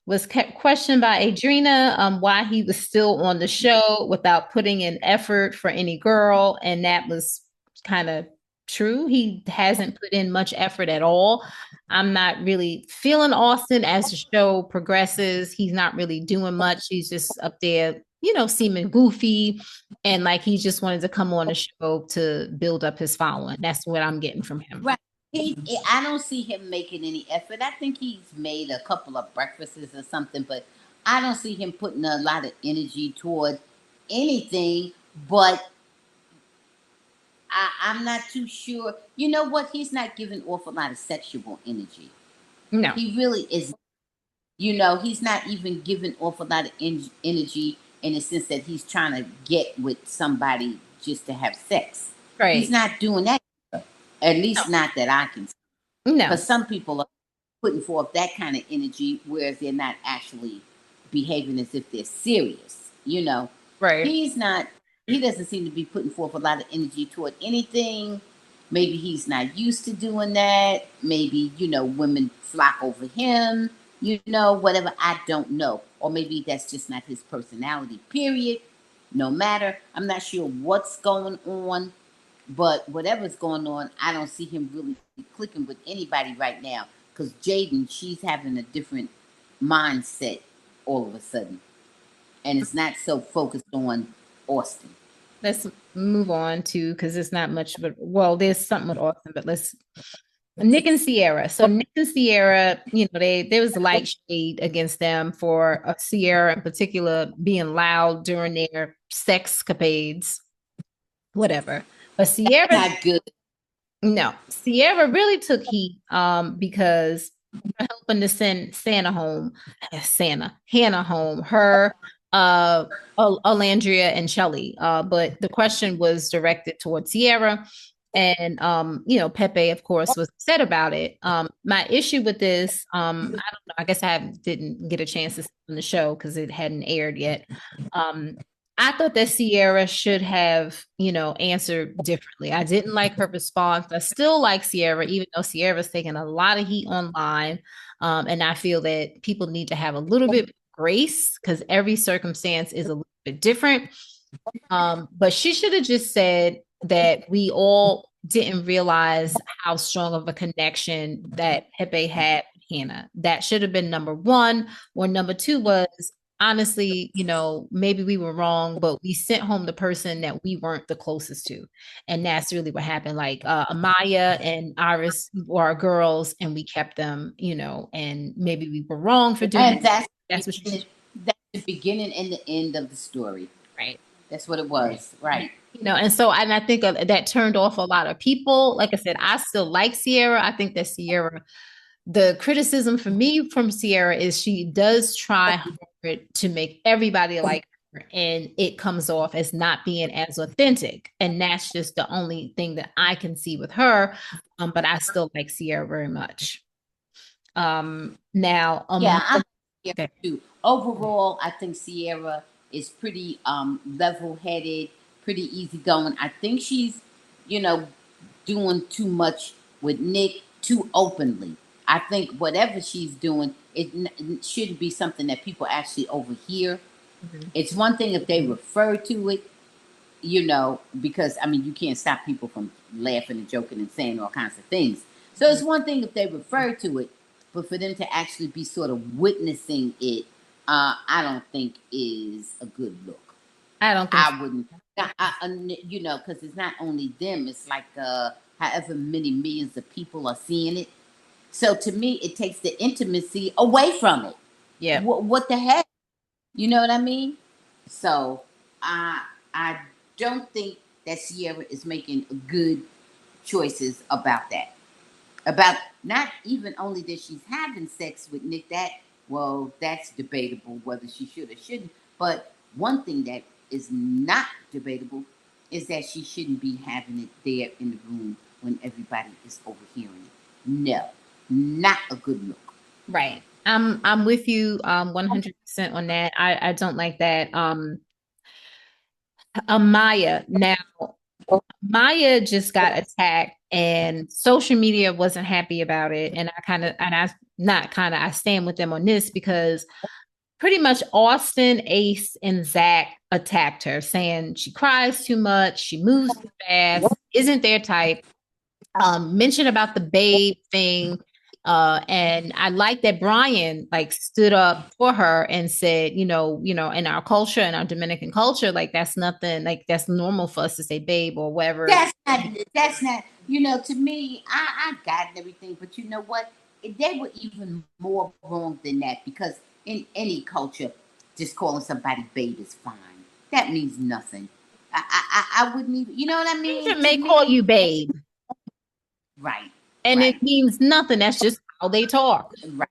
was kept questioned by Adrena why he was still on the show without putting in effort for any girl. And that was kind of true. He hasn't put in much effort at all. I'm not really feeling Austin as the show progresses. He's not really doing much. He's just up there, seeming goofy. And like he just wanted to come on the show to build up his following. That's what I'm getting from him. Right. I don't see him making any effort. I think he's made a couple of breakfasts or something, but I don't see him putting a lot of energy toward anything. But I'm not too sure. You know what? He's not giving off a lot of sexual energy. No. He really is. You know, he's not even giving off a lot of energy in the sense that he's trying to get with somebody just to have sex. Right. He's not doing that. At least no. not that I can see. No. Because some people are putting forth that kind of energy, whereas they're not actually behaving as if they're serious. You know, right. He's not. He doesn't seem to be putting forth a lot of energy toward anything. Maybe he's not used to doing that. Maybe women flock over him. Whatever. I don't know. Or maybe that's just not his personality. Period. No matter. I'm not sure what's going on. But whatever's going on, I don't see him really clicking with anybody right now. Because Jaden, she's having a different mindset all of a sudden. And it's not so focused on Austin. Let's move on to, because it's not much, but there's something with Austin, but let's Nick and Sierra. So Nick and Sierra, there was light shade against them for Sierra in particular being loud during their sexcapades, whatever. But Sierra, not good. No, Sierra really took heat because helping to send Hannah home, her, Alandria and Shelly. But the question was directed towards Sierra. And Pepe, of course, was upset about it. My issue with this, I don't know, I guess didn't get a chance to see on the show because it hadn't aired yet. I thought that Sierra should have, answered differently. I didn't like her response. I still like Sierra, even though Sierra's taking a lot of heat online. And I feel that people need to have a little bit of grace because every circumstance is a little bit different. But she should have just said that we all didn't realize how strong of a connection that Pepe had with Hannah. That should have been number one. Or number two was, honestly, maybe we were wrong, but we sent home the person that we weren't the closest to. And that's really what happened. Like Amaya and Iris were our girls and we kept them, and maybe we were wrong for doing that. That's what she That's the beginning and the end of the story. Right. That's what it was. Right. And so, and I think that turned off a lot of people. Like I said, I still like Sierra. I think that Sierra, the criticism for me from Sierra is she does try hard to make everybody like her, and it comes off as not being as authentic. And that's just the only thing that I can see with her. But I still like Sierra very much. Now, yeah, okay. Too. Overall, I think Sierra is pretty level-headed, pretty easygoing. I think she's, doing too much with Nick too openly. I think whatever she's doing, it shouldn't be something that people actually overhear. Mm-hmm. It's one thing if they refer to it, because you can't stop people from laughing and joking and saying all kinds of things. So it's one thing if they refer to it, but for them to actually be sort of witnessing it, I don't think is a good look. I wouldn't. Because it's not only them. It's like however many millions of people are seeing it. So to me, it takes the intimacy away from it. Yeah. What the heck? You know what I mean? So I don't think that Sierra is making good choices about that. About not even only that she's having sex with Nick, that's debatable whether she should or shouldn't. But one thing that is not debatable is that she shouldn't be having it there in the room when everybody is overhearing it. No, not a good look. Right. I'm with you 100% on that. I don't like that. Maya. Now, Maya just got attacked and social media wasn't happy about it. And I stand with them on this because pretty much Austin, Ace, and Zach attacked her, saying she cries too much, she moves too fast, isn't their type. Mentioned about the babe thing. And I like that Brian like stood up for her and said, in our culture, in our Dominican culture, like that's nothing, like that's normal for us to say babe or whatever. That's not, to me, I got everything, but you know what? They were even more wrong than that because in any culture, just calling somebody babe is fine. That means nothing. I wouldn't even, you know what I mean? Asian may call you babe. Right. And right. It means nothing. That's just how they talk. Right.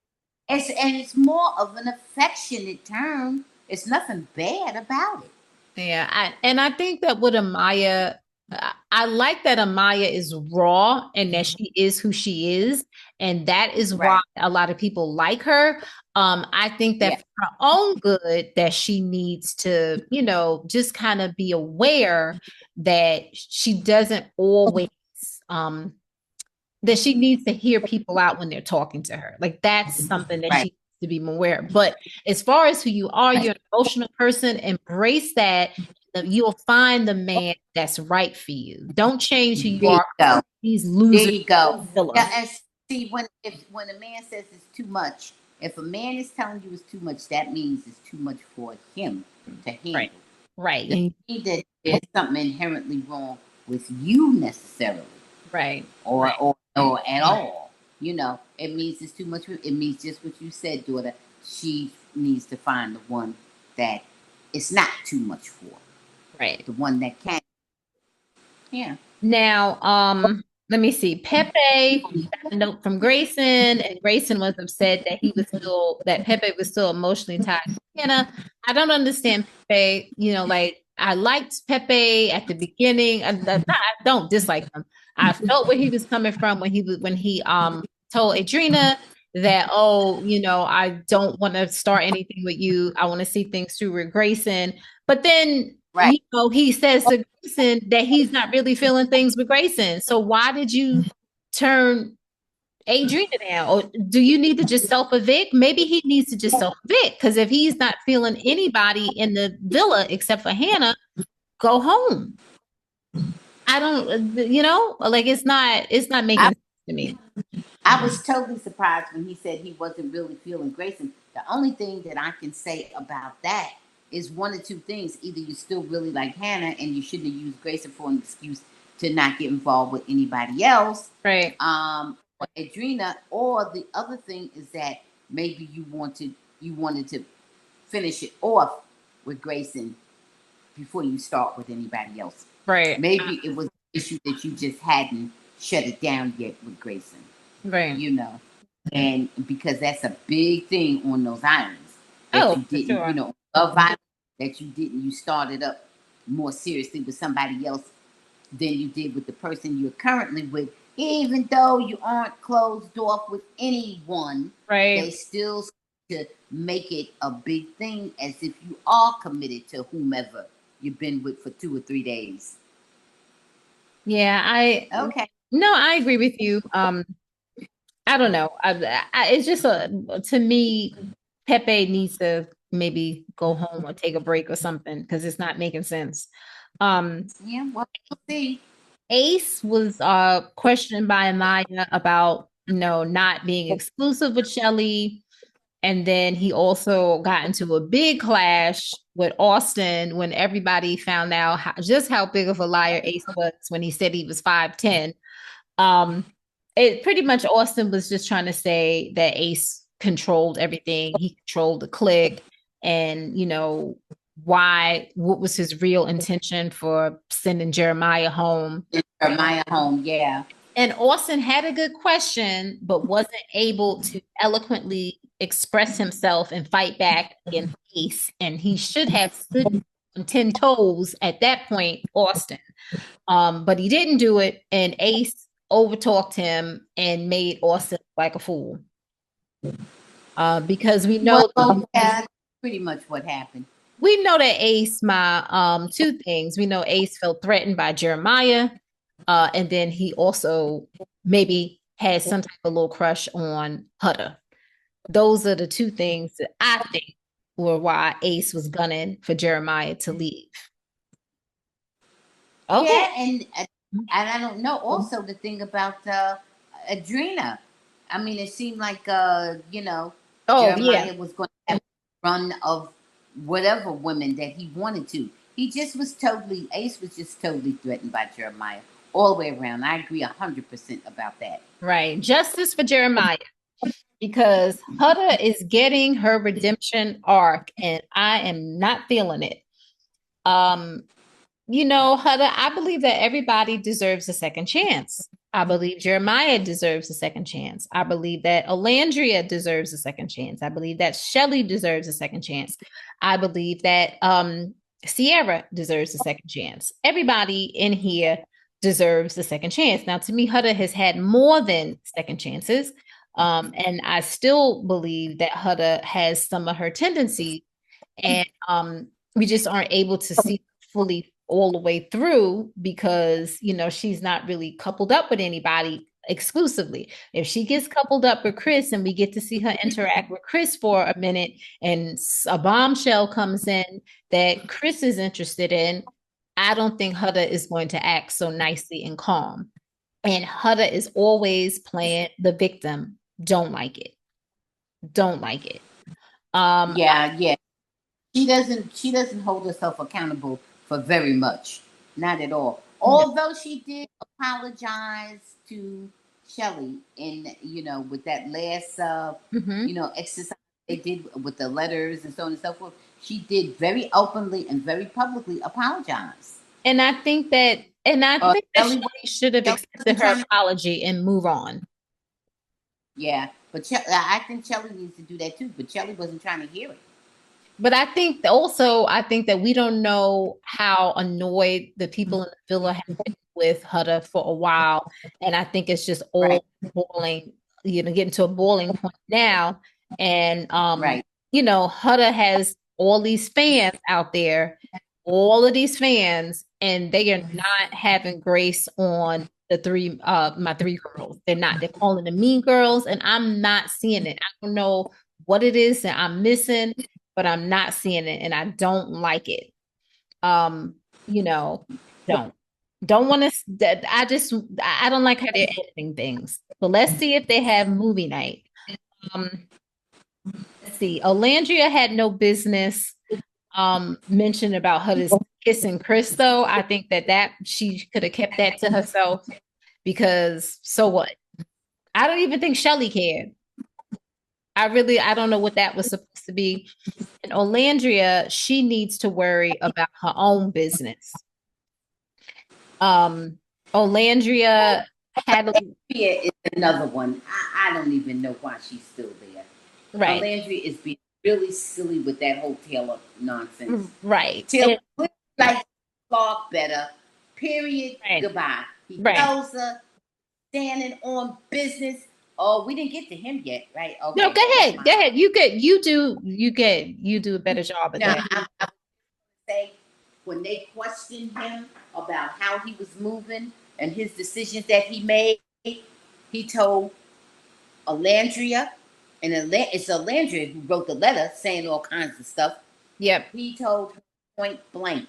It's more of an affectionate term. It's nothing bad about it. Yeah. I think that with Amaya, I like that Amaya is raw and that she is who she is. And that is why a lot of people like her. I think that for her own good, that she needs to, just kind of be aware that she doesn't always, that she needs to hear people out when they're talking to her. Like that's something that she needs to be more aware of. But as far as who you are, you're an emotional person, embrace that. You'll find the man that's right for you. Don't change who you are. Go. These losers. There you go. Yeah, and see, when a man says it's too much, if a man is telling you it's too much, that means it's too much for him to handle. Right. Doesn't mean that there's something inherently wrong with you necessarily. Right. Or at all. It means it's too much. It means just what you said, daughter. She needs to find the one that it's not too much for. Right. The one that can. Yeah. Now, let me see. Pepe got a note from Grayson, and Grayson was upset that Pepe was still emotionally tied to Hannah. I don't understand Pepe. Like I liked Pepe at the beginning. I don't dislike him. I felt where he was coming from when he told Adrena that, I don't want to start anything with you. I want to see things through with Grayson. But then he says to Grayson that he's not really feeling things with Grayson. So why did you turn Adrena down? Or do you need to just self-evict? Maybe he needs to just self-evict, because if he's not feeling anybody in the villa except for Hannah, go home. I don't, like it's not making sense to me. I was totally surprised when he said he wasn't really feeling Grayson. The only thing that I can say about that is one or two things. Either you still really like Hannah and you shouldn't have used Grayson for an excuse to not get involved with anybody else. Right. Or Adrena, or the other thing is that maybe you wanted to finish it off with Grayson before you start with anybody else. Right. Maybe it was an issue that you just hadn't shut it down yet with Grayson. Right. And because that's a big thing on those islands. That you didn't, sure. Love Island, that you started up more seriously with somebody else than you did with the person you're currently with. Even though you aren't closed off with anyone, they still to make it a big thing as if you are committed to whomever you've been with for 2 or 3 days. Yeah, okay. No, I agree with you. I don't know. It's just to me, Pepe needs to maybe go home or take a break or something, because it's not making sense. Yeah, well, we'll see. Ace was questioned by Amaya about not being exclusive with Shelly. And then he also got into a big clash with Austin when everybody found out just how big of a liar Ace was when he said he was 5'10". it pretty much Austin was just trying to say that Ace controlled everything. He controlled the clique, and what was his real intention for sending Jeremiah home. Jeremiah home, yeah. And Austin had a good question, but wasn't able to eloquently express himself and fight back against Ace. And he should have stood on 10 toes at that point, Austin. But he didn't do it, and Ace overtalked him and made Austin like a fool. Because we know that's pretty much what happened. We know that Ace, two things. We know Ace felt threatened by Jeremiah, and then he also maybe had some type of little crush on Hutter. Those are the two things that I think were why Ace was gunning for Jeremiah to leave. Okay. Yeah, and I don't know. Also, the thing about Adrena, I mean, it seemed like Jeremiah was going to have a run of whatever women that he wanted to. Ace was just totally threatened by Jeremiah all the way around. I agree 100% about that. Right. Justice for Jeremiah. Because Hutter is getting her redemption arc, and I am not feeling it. Hutter, I believe that everybody deserves a second chance. I believe Jeremiah deserves a second chance. I believe that Alandria deserves a second chance. I believe that Shelly deserves a second chance. I believe that Sierra deserves a second chance. Everybody in here deserves a second chance. Now, to me, Hutter has had more than second chances. And I still believe that Hutter has some of her tendencies, and we just aren't able to see fully all the way through because, she's not really coupled up with anybody exclusively. If she gets coupled up with Chris and we get to see her interact with Chris for a minute and a bombshell comes in that Chris is interested in, I don't think Hutter is going to act so nicely and calm. And Hutter is always playing the victim. Don't like it. Yeah. She doesn't hold herself accountable for very much. Not at all. Although she did apologize to Shelly with that last exercise they did with the letters and so on and so forth. She did very openly and very publicly apologize. And I think that Shelly should have accepted her apology and move on. Yeah, but I think Shelly needs to do that too. But Shelly wasn't trying to hear it. But I think that we don't know how annoyed the people in the villa have been with Hutter for a while. And I think it's just all boiling, getting to a boiling point now. And, Hutter has all these fans out there, all of these fans, and they are not having grace on my three girls. They're calling them mean girls, and I'm not seeing it. I don't know what it is that I'm missing, but I'm not seeing it, and I don't like it. Don't want to. I don't like how they're editing things. So let's see if they have movie night. Let's see. Alandria had no business mentioned about Hutter's kissing Chris, though. I think that she could have kept that to herself because so what? I don't even think Shelly cared. I don't know what that was supposed to be. And Alandria, she needs to worry about her own business. Alandria is another one. I don't even know why she's still there. Right. Alandria is being really silly with that whole Taylor nonsense. Right. Taylor like Clark better. Period. Right. Goodbye. He tells her standing on business. Oh, we didn't get to him yet, right? Okay. No, go ahead. You do a better job at that. I say when they questioned him about how he was moving and his decisions that he made, he told Alandria, and it's Alandria who wrote the letter saying all kinds of stuff. Yep. He told her point blank,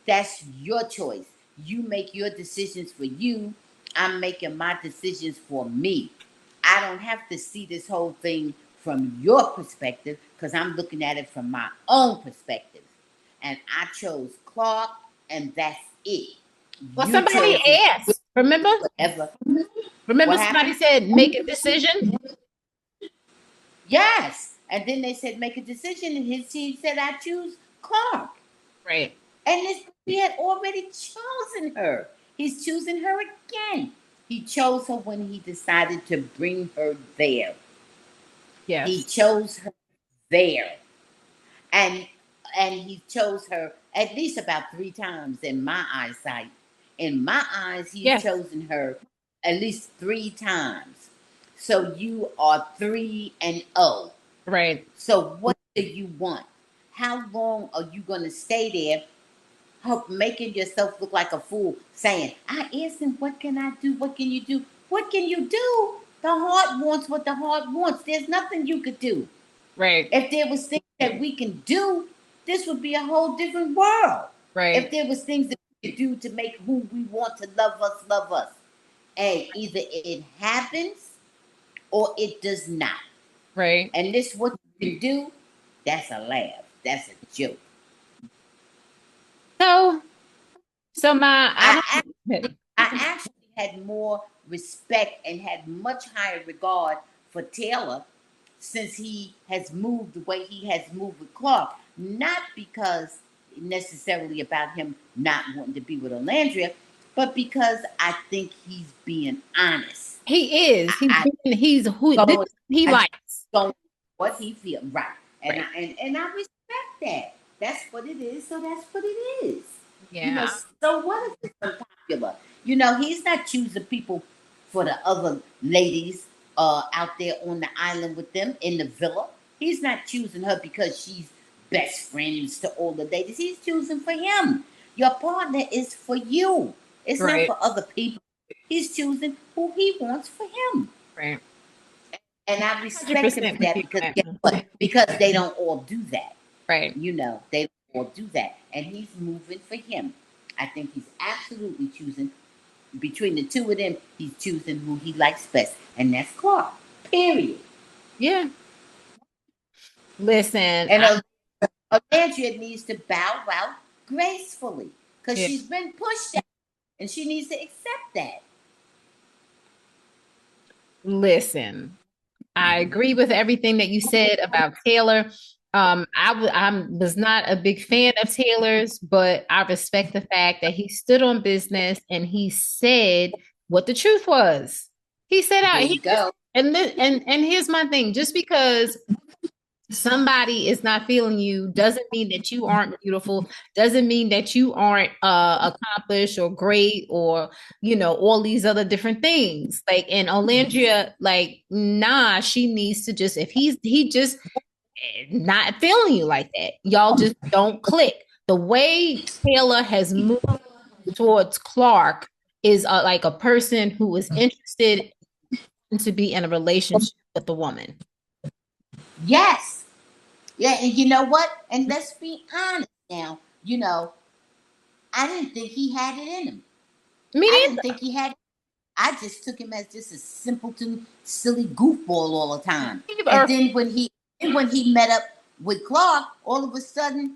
that's your choice. You make your decisions for you. I'm making my decisions for me. I don't have to see this whole thing from your perspective because I'm looking at it from my own perspective. And I chose Clark, and that's it. Well, somebody asked Remember? Whatever. Remember What somebody happened? said, make a decision? Yes. And then they said, make a decision. And he said, I choose Clark. Right. And he had already chosen her. He's choosing her again. He chose her when he decided to bring her there. Yes. He chose her there. And he chose her at least about 3 times in my eyesight. In my eyes, he's chosen her at least 3 times. So you are 3-0. Right. So what do you want? How long are you going to stay there, making yourself look like a fool, saying, I asked him, what can I do? What can you do? What can you do? The heart wants what the heart wants. There's nothing you could do. Right. If there was things that we can do, this would be a whole different world. Right. If there was things that we could do to make who we want to love us. Hey, either it happens or it does not. Right. And this what you can do, that's a laugh. That's a joke. So I actually had more respect and had much higher regard for Taylor since he has moved the way he has moved with Clark. Not because necessarily about him not wanting to be with Olandria, but because I think he's being honest. He is. He's who he likes. Going what he feels. Right. And I respect that. That's what it is. So that's what it is. Yeah. You know, so what if it's unpopular? You know, he's not choosing people for the other ladies out there on the island with them in the villa. He's not choosing her because she's best friends to all the ladies. He's choosing for him. Your partner is for you. It's not for other people. He's choosing who he wants for him. Right. And I respect him for that because guess what? Because they don't all do that. Right. You know, they don't all do that. And he's moving for him. I think he's absolutely choosing between the two of them, he's choosing who he likes best. And that's Clark. Period. Yeah. Listen. And Olandria needs to bow out gracefully. Because she's been pushed out. And she needs to accept that. Listen, I agree with everything that you said about Taylor. I was not a big fan of Taylor's, but I respect the fact that he stood on business and he said what the truth was. He said out. There you go. And here's my thing: just because somebody is not feeling you doesn't mean that you aren't beautiful, doesn't mean that you aren't accomplished or great or all these other different things. Like, and Olandria, like, nah, she needs to just, if he just not feeling you like that, y'all just don't click. The way Taylor has moved towards Clark is like a person who is interested to be in a relationship with the woman. Yes. Yeah, and you know what? And let's be honest now. You know, I didn't think he had it in him. Me neither. I didn't think he had it. I just took him as just a simpleton, silly goofball all the time. And then when he met up with Clark, all of a sudden,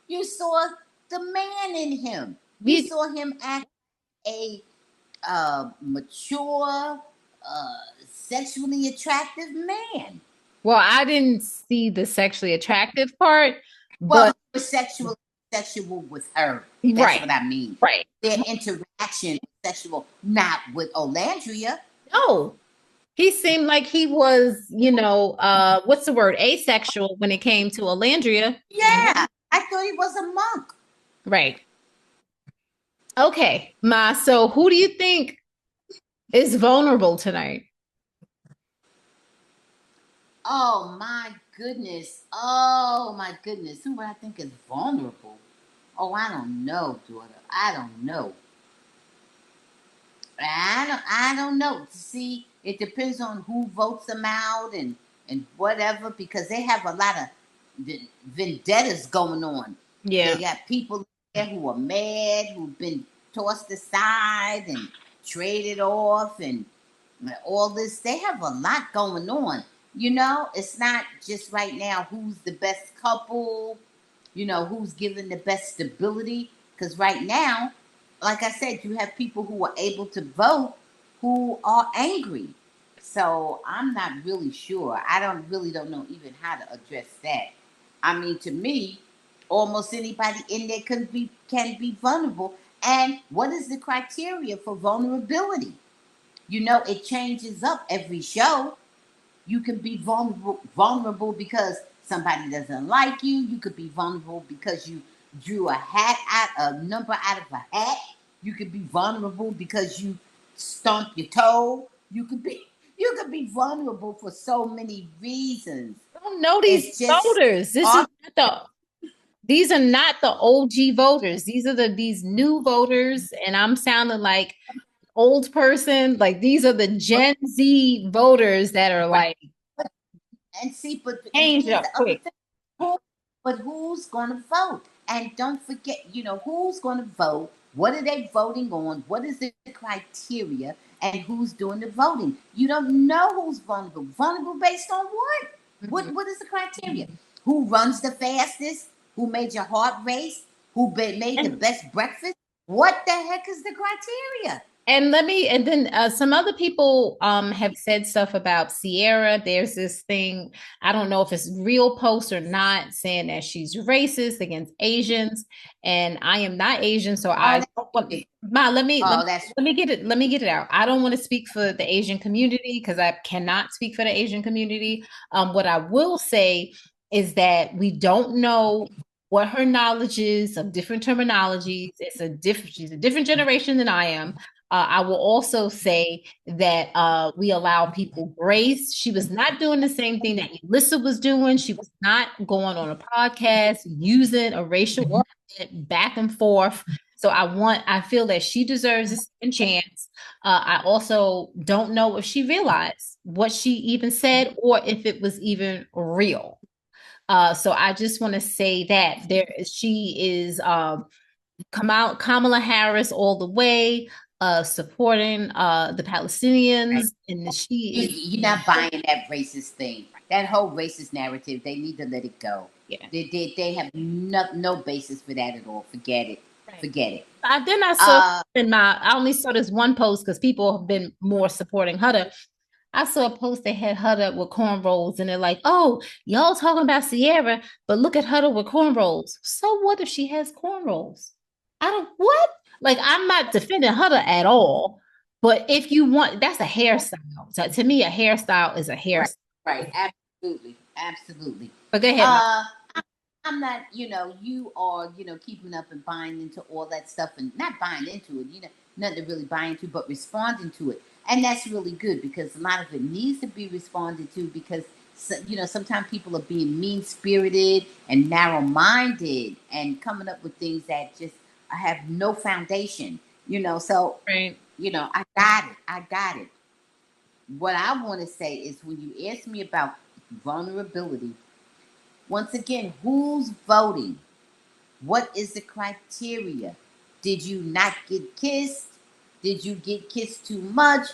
you saw the man in him. You saw him act a mature, sexually attractive man. Well, I didn't see the sexually attractive part, but he was sexual with her. That's what I mean. Right. Their interaction was sexual, not with Olandria. No. He seemed like he was, what's the word? Asexual when it came to Olandria. Yeah. I thought he was a monk. Right. Okay, Ma. So who do you think is vulnerable tonight? Oh my goodness. Oh my goodness. Who would I think is vulnerable? Oh, I don't know, daughter. I don't know. I don't know. See, it depends on who votes them out and whatever, because they have a lot of vendettas going on. Yeah. They got people there who are mad, who've been tossed aside and traded off and all this. They have a lot going on. You know, it's not just right now who's the best couple, who's giving the best stability. Because right now, like I said, you have people who are able to vote who are angry. So I'm not really sure. I don't know even how to address that. I mean, to me, almost anybody in there can be vulnerable. And what is the criteria for vulnerability? It changes up every show. You can be vulnerable because somebody doesn't like you. You could be vulnerable because you drew a number out of a hat. You could be vulnerable because you stomp your toe. You could be vulnerable for so many reasons. I don't know these It's just voters. These are not the OG voters. These are these new voters, and I'm sounding like old person. Like these are the Gen Z voters that are like and see, but and change here's up the other quick. thing. But who's going to vote? And don't forget, who's going to vote? What are they voting on? What is the criteria? And who's doing the voting? You don't know who's vulnerable. Vulnerable based on what? Mhm. What is the criteria? Who runs the fastest? Who made your heart race? Who made the And best breakfast? What the heck is the criteria? and then some other people have said stuff about Sierra. There's this thing, I don't know if it's real post or not, saying that she's racist against Asians, and I am not Asian, so Oh, I that's don't want, stupid. Ma, let me Oh, that's let me get it out. I don't want to speak for the Asian community because I cannot speak for the Asian community. What I will say is that we don't know what her knowledge is of different terminologies. She's a different generation than I am. I will also say that we allow people grace. She was not doing the same thing that Elissa was doing. She was not going on a podcast using a racial argument back and forth. So I feel that she deserves a second chance. I also don't know if she realized what she even said or if it was even real. So I just want to say that she is Kamala Harris all the way, supporting the right. Palestinians, and she is You're not buying that racist thing. That whole racist narrative, they need to let it go. yeah. They have no basis for that at all. Forget it. Right. Forget it. Then I saw Uh, I only saw this one post because people have been more supporting Hutter. I saw a post that had Hutter with cornrows, and they're like, "Oh, y'all talking about Sierra, but look at Hutter with cornrows. So what if she has cornrows? I don't what? Like I'm not defending Hutter at all, but if you want, that's a hairstyle. So to me, a hairstyle is a right, hairstyle. right. Absolutely. Absolutely. But go ahead, Ma. Uh, I'm not, you are, keeping up and buying into all that stuff and not buying into it, nothing to really buy into, but responding to it. And that's really good because a lot of it needs to be responded to because, sometimes people are being mean spirited and narrow minded and coming up with things that just have no foundation, So, Right. I got it. I got it. What I want to say is when you ask me about vulnerability, once again, who's voting? What is the criteria? Did you not get kissed? Did you get kissed too much?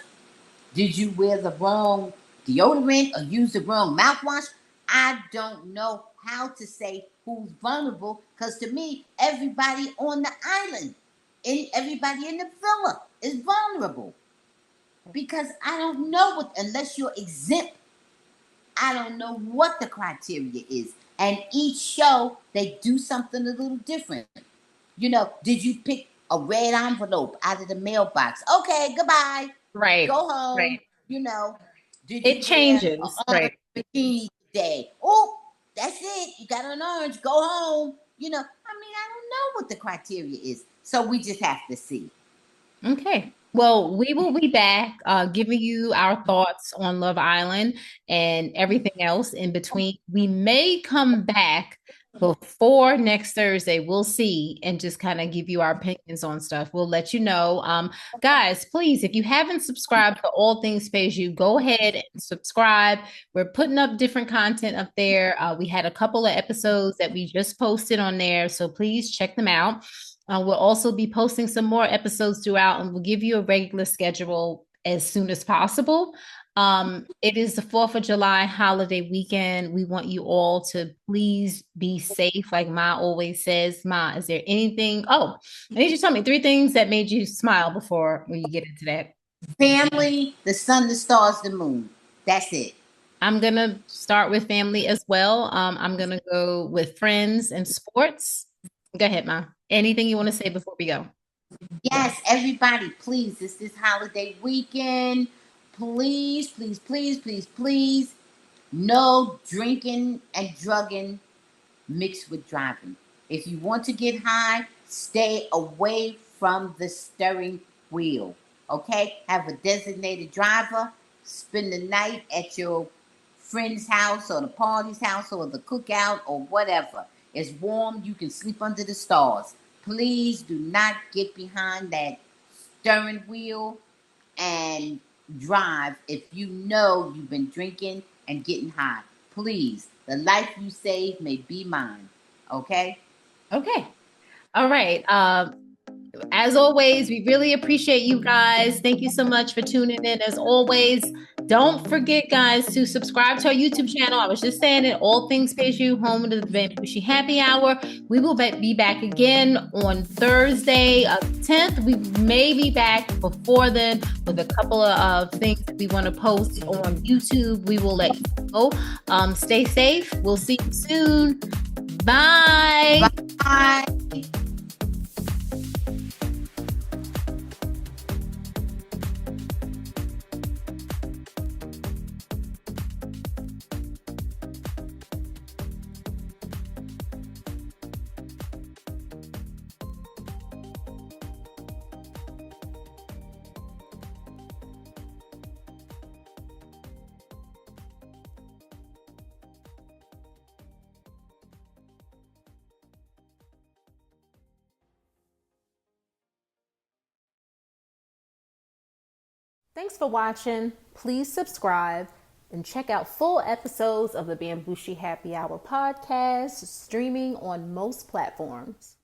Did you wear the wrong deodorant or use the wrong mouthwash? I don't know how to say who's vulnerable because to me, everybody on the island, everybody in the villa is vulnerable because I don't know unless you're exempt, I don't know what the criteria is. And each show, they do something a little different. Did you pick a red envelope out of the mailbox? Okay, goodbye. Right. Go home. Right. You know, did It you wear an changes. orange Right. bikini today? Oh, that's it. You got an orange. Go home. I don't know what the criteria is. So we just have to see. Okay. Well, we will be back giving you our thoughts on Love Island and everything else in between. We may come back before next Thursday. We'll see and just kind of give you our opinions on stuff. We'll let you know. Guys, please, if you haven't subscribed to All Things Peju, go ahead and subscribe. We're putting up different content up there. We had a couple of episodes that we just posted on there, so please check them out. We'll also be posting some more episodes throughout, and we'll give you a regular schedule as soon as possible. It is the 4th of July holiday weekend. We want you all to please be safe. Like Ma always says, Ma, is there anything? Oh, I need you to tell me 3 things that made you smile before we get into that. Family, the sun, the stars, the moon. That's it. I'm going to start with family as well. I'm going to go with friends and sports. Go ahead, Ma. Anything you want to say before we go? Yes, everybody, please, it's this holiday weekend. Please, please, please, please, please. No drinking and drugging mixed with driving. If you want to get high, stay away from the steering wheel. Okay? Have a designated driver. Spend the night at your friend's house or the party's house or the cookout or whatever. It's warm. You can sleep under the stars. Please do not get behind that steering wheel and drive if you know you've been drinking and getting high. Please, the life you save may be mine. Okay? Okay. All right. As always, we really appreciate you guys. Thank you so much for tuning in. As always, don't forget, guys, to subscribe to our YouTube channel. I was just saying it, All Things Peju, home to the Bamgboshe Happy Hour. We will be back again on Thursday, 10th. We may be back before then with a couple of things that we want to post on YouTube. We will let you know. Stay safe. We'll see you soon. Bye. Bye. Thanks for watching. Please subscribe and check out full episodes of the Bamgboshe Happy Hour podcast, streaming on most platforms.